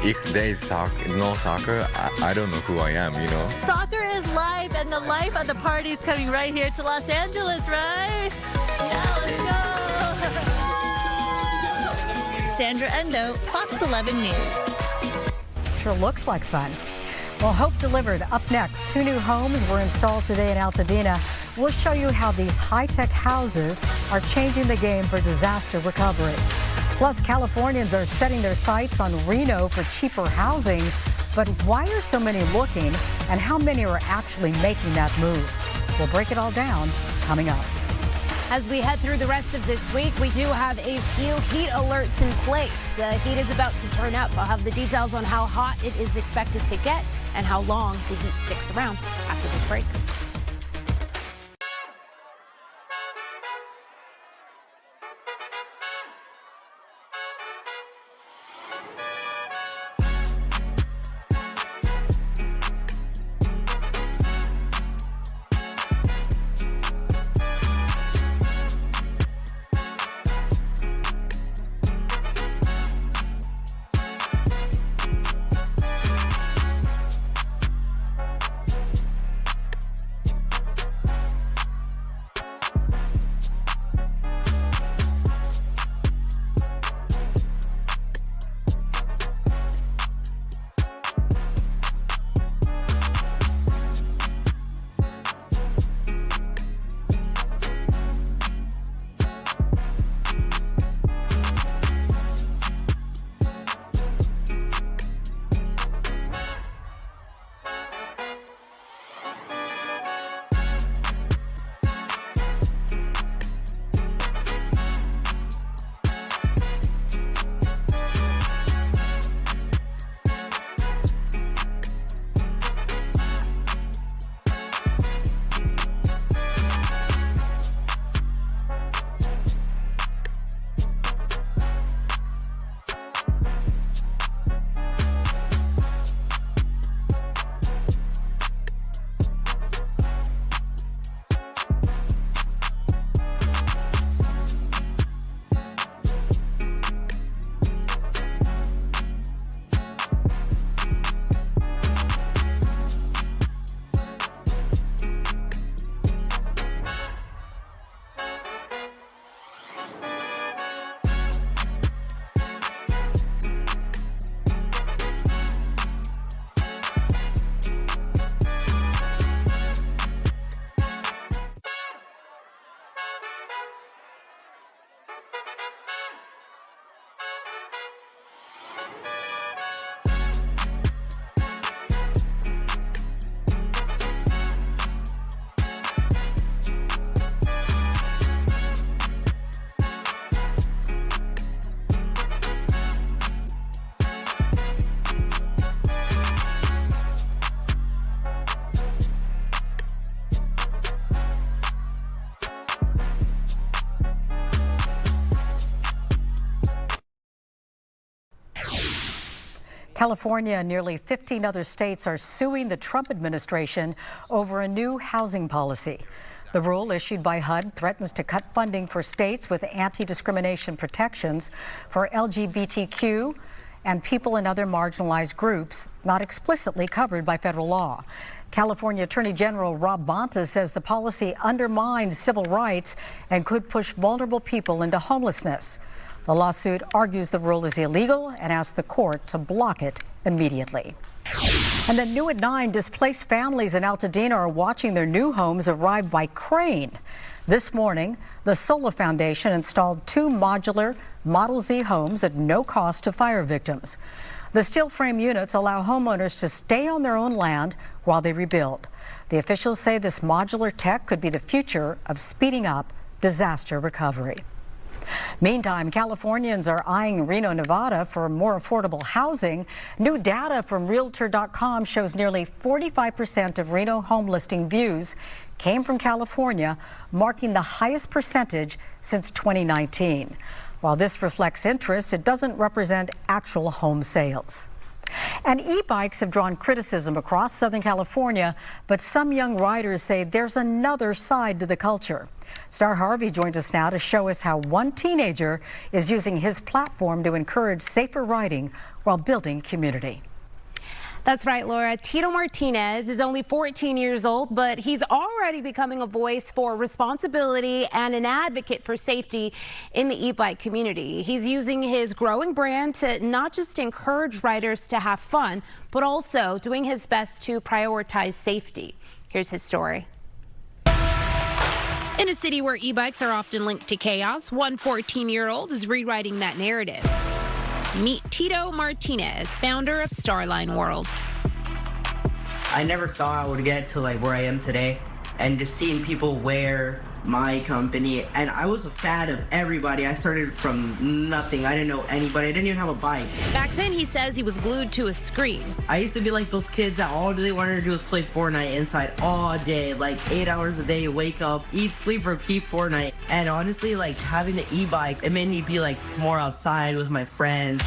if there's no soccer, I don't know who I am, you know. Soccer is life, and the life of the party is coming right here to Los Angeles, right? Yeah, let's go! Sandra Endo, Fox 11 News. Sure looks like fun. Well, hope delivered. Up next, 2 new homes were installed today in Altadena. We'll show you how these high-tech houses are changing the game for disaster recovery. Plus, Californians are setting their sights on Reno for cheaper housing. But why are so many looking, and how many are actually making that move? We'll break it all down coming up. As we head through the rest of this week, we do have a few heat alerts in place. The heat is about to turn up. I'll have the details on how hot it is expected to get and how long the heat sticks around after this break. California and nearly 15 other states are suing the Trump administration over a new housing policy. The rule issued by HUD threatens to cut funding for states with anti-discrimination protections for LGBTQ and people in other marginalized groups not explicitly covered by federal law. California Attorney General Rob Bonta says the policy undermines civil rights and could push vulnerable people into homelessness. The lawsuit argues the rule is illegal and asks the court to block it immediately. And then new at 9, displaced families in Altadena are watching their new homes arrive by crane. This morning, the Sola Foundation installed 2 modular Model Z homes at no cost to fire victims. The steel frame units allow homeowners to stay on their own land while they rebuild. The officials say this modular tech could be the future of speeding up disaster recovery. Meantime, Californians are eyeing Reno, Nevada for more affordable housing. New data from Realtor.com shows nearly 45% of Reno home listing views came from California, marking the highest percentage since 2019. While this reflects interest, it doesn't represent actual home sales. And e-bikes have drawn criticism across Southern California, but some young riders say there's another side to the culture. Star Harvey joins us now to show us how one teenager is using his platform to encourage safer riding while building community. That's right, Laura. Tito Martinez is only 14 years old, but he's already becoming a voice for responsibility and an advocate for safety in the e-bike community. He's using his growing brand to not just encourage riders to have fun, but also doing his best to prioritize safety. Here's his story. In a city where e-bikes are often linked to chaos, one 14-year-old is rewriting that narrative. Meet Tito Martinez, founder of Starline World. I never thought I would get to where I am today, and just seeing people wear my company, and I was a fan of everybody. I started from nothing. I didn't know anybody. I didn't even have a bike. Back then, he says he was glued to a screen. I used to be like those kids that all they wanted to do was play Fortnite inside all day, 8 hours a day, wake up, eat, sleep, repeat Fortnite. And honestly, having an e-bike, it made me be more outside with my friends.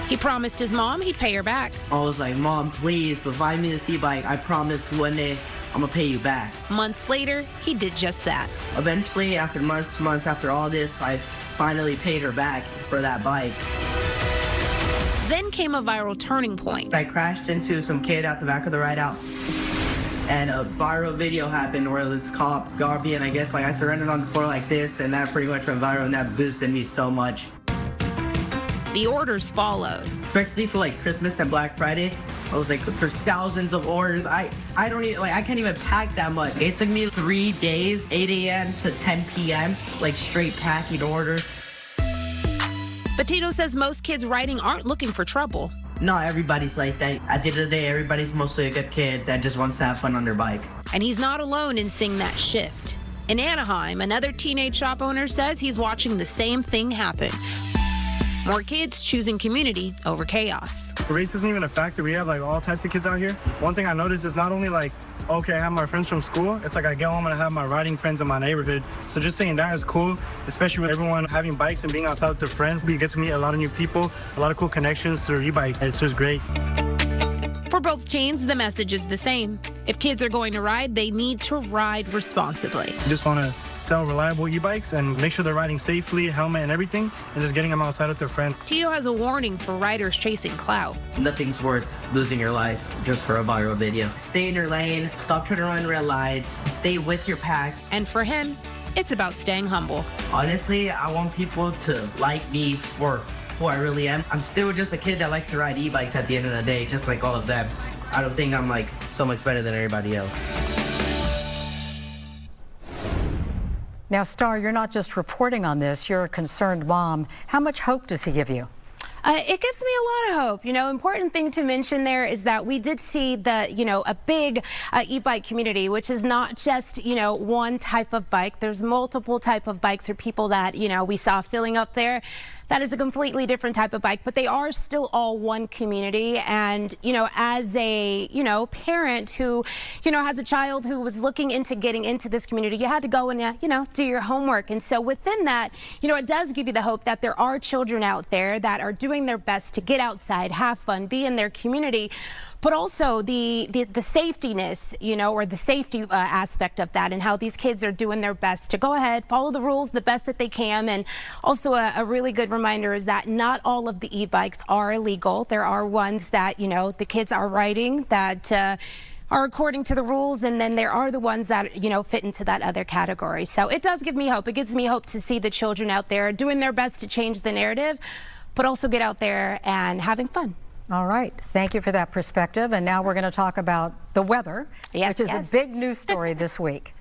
He promised his mom he'd pay her back. I was like, Mom, please, buy me this e-bike. I promise one day I'm gonna pay you back. Months later, he did just that. Eventually, after months after all this, I finally paid her back for that bike. Then came a viral turning point. I crashed into some kid at the back of the ride out, and a viral video happened where this cop got me, and I guess I surrendered on the floor like this, and that pretty much went viral, and that boosted me so much. The orders followed. Especially for Christmas and Black Friday, I was there's thousands of orders. I don't even, I can't even pack that much. It took me 3 days, 8 a.m. to 10 p.m., straight packing orders. But Tito says most kids riding aren't looking for trouble. Not everybody's like that. At the end of the day, everybody's mostly a good kid that just wants to have fun on their bike. And he's not alone in seeing that shift. In Anaheim, another teenage shop owner says he's watching the same thing happen. More kids choosing community over chaos. Race isn't even a factor. We have all types of kids out here. One thing I noticed is not only okay, I have my friends from school. It's I get home and I have my riding friends in my neighborhood. So just saying that is cool, especially with everyone having bikes and being outside with their friends. We get to meet a lot of new people, a lot of cool connections through e-bikes. It's just great. For both teens, the message is the same. If kids are going to ride, they need to ride responsibly. I just want to sell reliable e-bikes and make sure they're riding safely, helmet and everything, and just getting them outside with their friends. Tito has a warning for riders chasing clout. Nothing's worth losing your life just for a viral video. Stay in your lane, stop trying to run red lights, stay with your pack. And for him, it's about staying humble. Honestly, I want people to like me for who I really am. I'm still just a kid that likes to ride e-bikes at the end of the day, just like all of them. I don't think I'm so much better than everybody else. Now, Star, you're not just reporting on this, you're a concerned mom. How much hope does he give you? It gives me a lot of hope. Important thing to mention there is that we did see a big e-bike community, which is not just, one type of bike. There's multiple type of bikes or people that, we saw filling up there. That is a completely different type of bike, but they are still all one community. And, as a, parent who, has a child who was looking into getting into this community, you had to go and, do your homework. And so within that, it does give you the hope that there are children out there that are doing their best to get outside, have fun, be in their community. But also the safetiness, or the safety aspect of that, and how these kids are doing their best to go ahead, follow the rules the best that they can. And also a really good reminder is that not all of the e-bikes are illegal. There are ones that, the kids are riding that are according to the rules, and then there are the ones that, fit into that other category. So it does give me hope. It gives me hope to see the children out there doing their best to change the narrative, but also get out there and having fun. All right. Thank you for that perspective. And now we're going to talk about the weather, which is a big news story this week.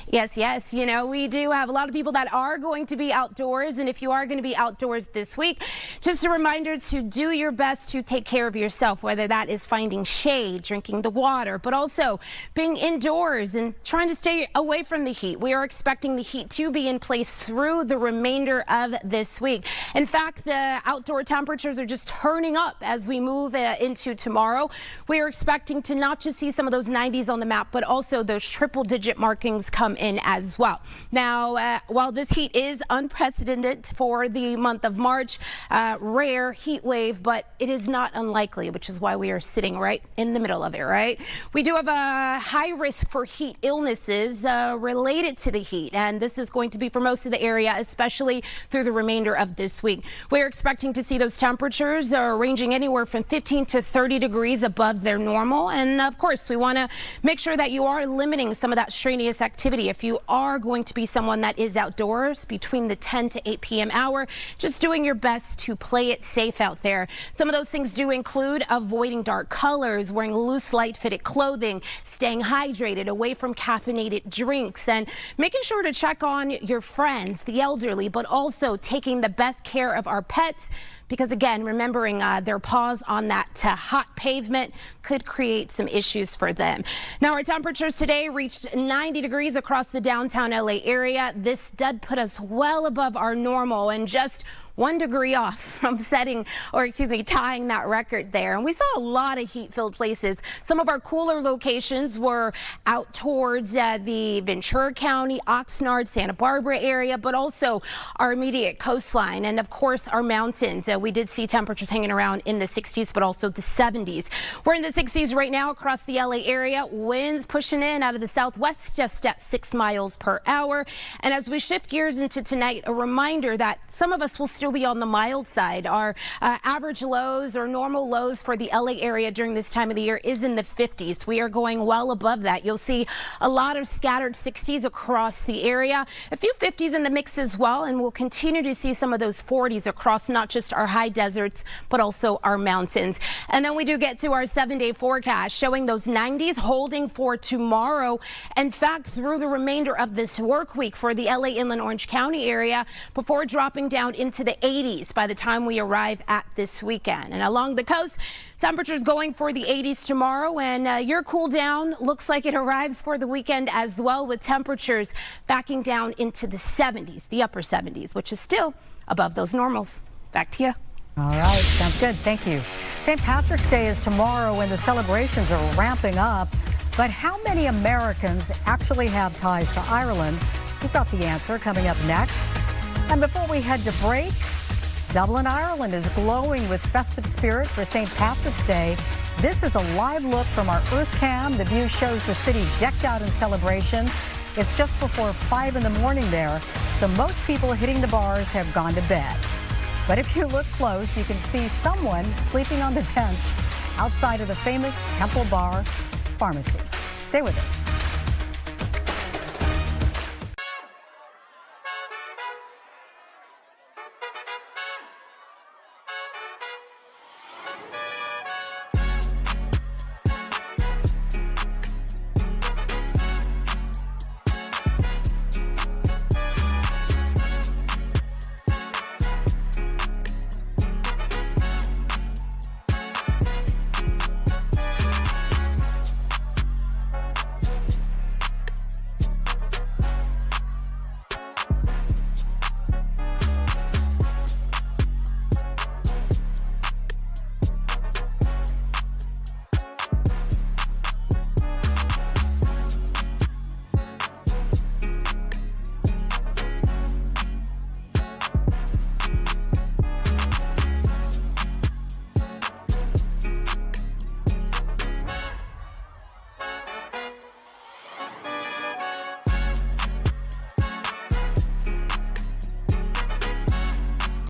Yes. We do have a lot of people that are going to be outdoors. And if you are going to be outdoors this week, just a reminder to do your best to take care of yourself, whether that is finding shade, drinking the water, but also being indoors and trying to stay away from the heat. We are expecting the heat to be in place through the remainder of this week. In fact, the outdoor temperatures are just turning up as we move into tomorrow. We are expecting to not just see some of those 90s on the map, but also those triple-digit markings come in as well. Now, while this heat is unprecedented for the month of March, rare heat wave, but it is not unlikely, which is why we are sitting right in the middle of it, right? We do have a high risk for heat illnesses related to the heat, and this is going to be for most of the area, especially through the remainder of this week. We're expecting to see those temperatures ranging anywhere from 15 to 30 degrees above their normal, and of course, we want to make sure that you are limiting some of that strenuous activity. If you are going to be someone that is outdoors between the 10 to 8 p.m. hour, just doing your best to play it safe out there. Some of those things do include avoiding dark colors, wearing loose, light-fitted clothing, staying hydrated, away from caffeinated drinks, and making sure to check on your friends, the elderly, but also taking the best care of our pets, because again, remembering their paws on that hot pavement could create some issues for them. Now, our temperatures today reached 90 degrees across the downtown LA area. This did put us well above our normal and just 1 degree off from tying that record there. And we saw a lot of heat-filled places. Some of our cooler locations were out towards the Ventura County, Oxnard, Santa Barbara area, but also our immediate coastline and, of course, our mountains. We did see temperatures hanging around in the 60s, but also the 70s. We're in the 60s right now across the LA area. Winds pushing in out of the southwest just at 6 miles per hour. And as we shift gears into tonight, a reminder that some of us will still be on the mild side. Our average lows or normal lows for the LA area during this time of the year is in the 50s. We are going well above that. You'll see a lot of scattered 60s across the area, a few 50s in the mix as well, and we'll continue to see some of those 40s across not just our high deserts, but also our mountains. And then we do get to our 7-day forecast showing those 90s holding for tomorrow. In fact, through the remainder of this work week for the LA Inland Orange County area before dropping down into the 80s by the time we arrive at this weekend. And along the coast, temperatures going for the 80s tomorrow, and your cool down looks like it arrives for the weekend as well, with temperatures backing down into the 70s, the upper 70s, which is still above those normals. Back to you. All right, sounds good. Thank you. St. Patrick's Day is tomorrow and the celebrations are ramping up. But how many Americans actually have ties to Ireland? We've got the answer coming up next. And before we head to break, Dublin, Ireland is glowing with festive spirit for St. Patrick's Day. This is a live look from our Earth Cam. The view shows the city decked out in celebration. It's just before 5 in the morning there, so most people hitting the bars have gone to bed. But if you look close, you can see someone sleeping on the bench outside of the famous Temple Bar Pharmacy. Stay with us.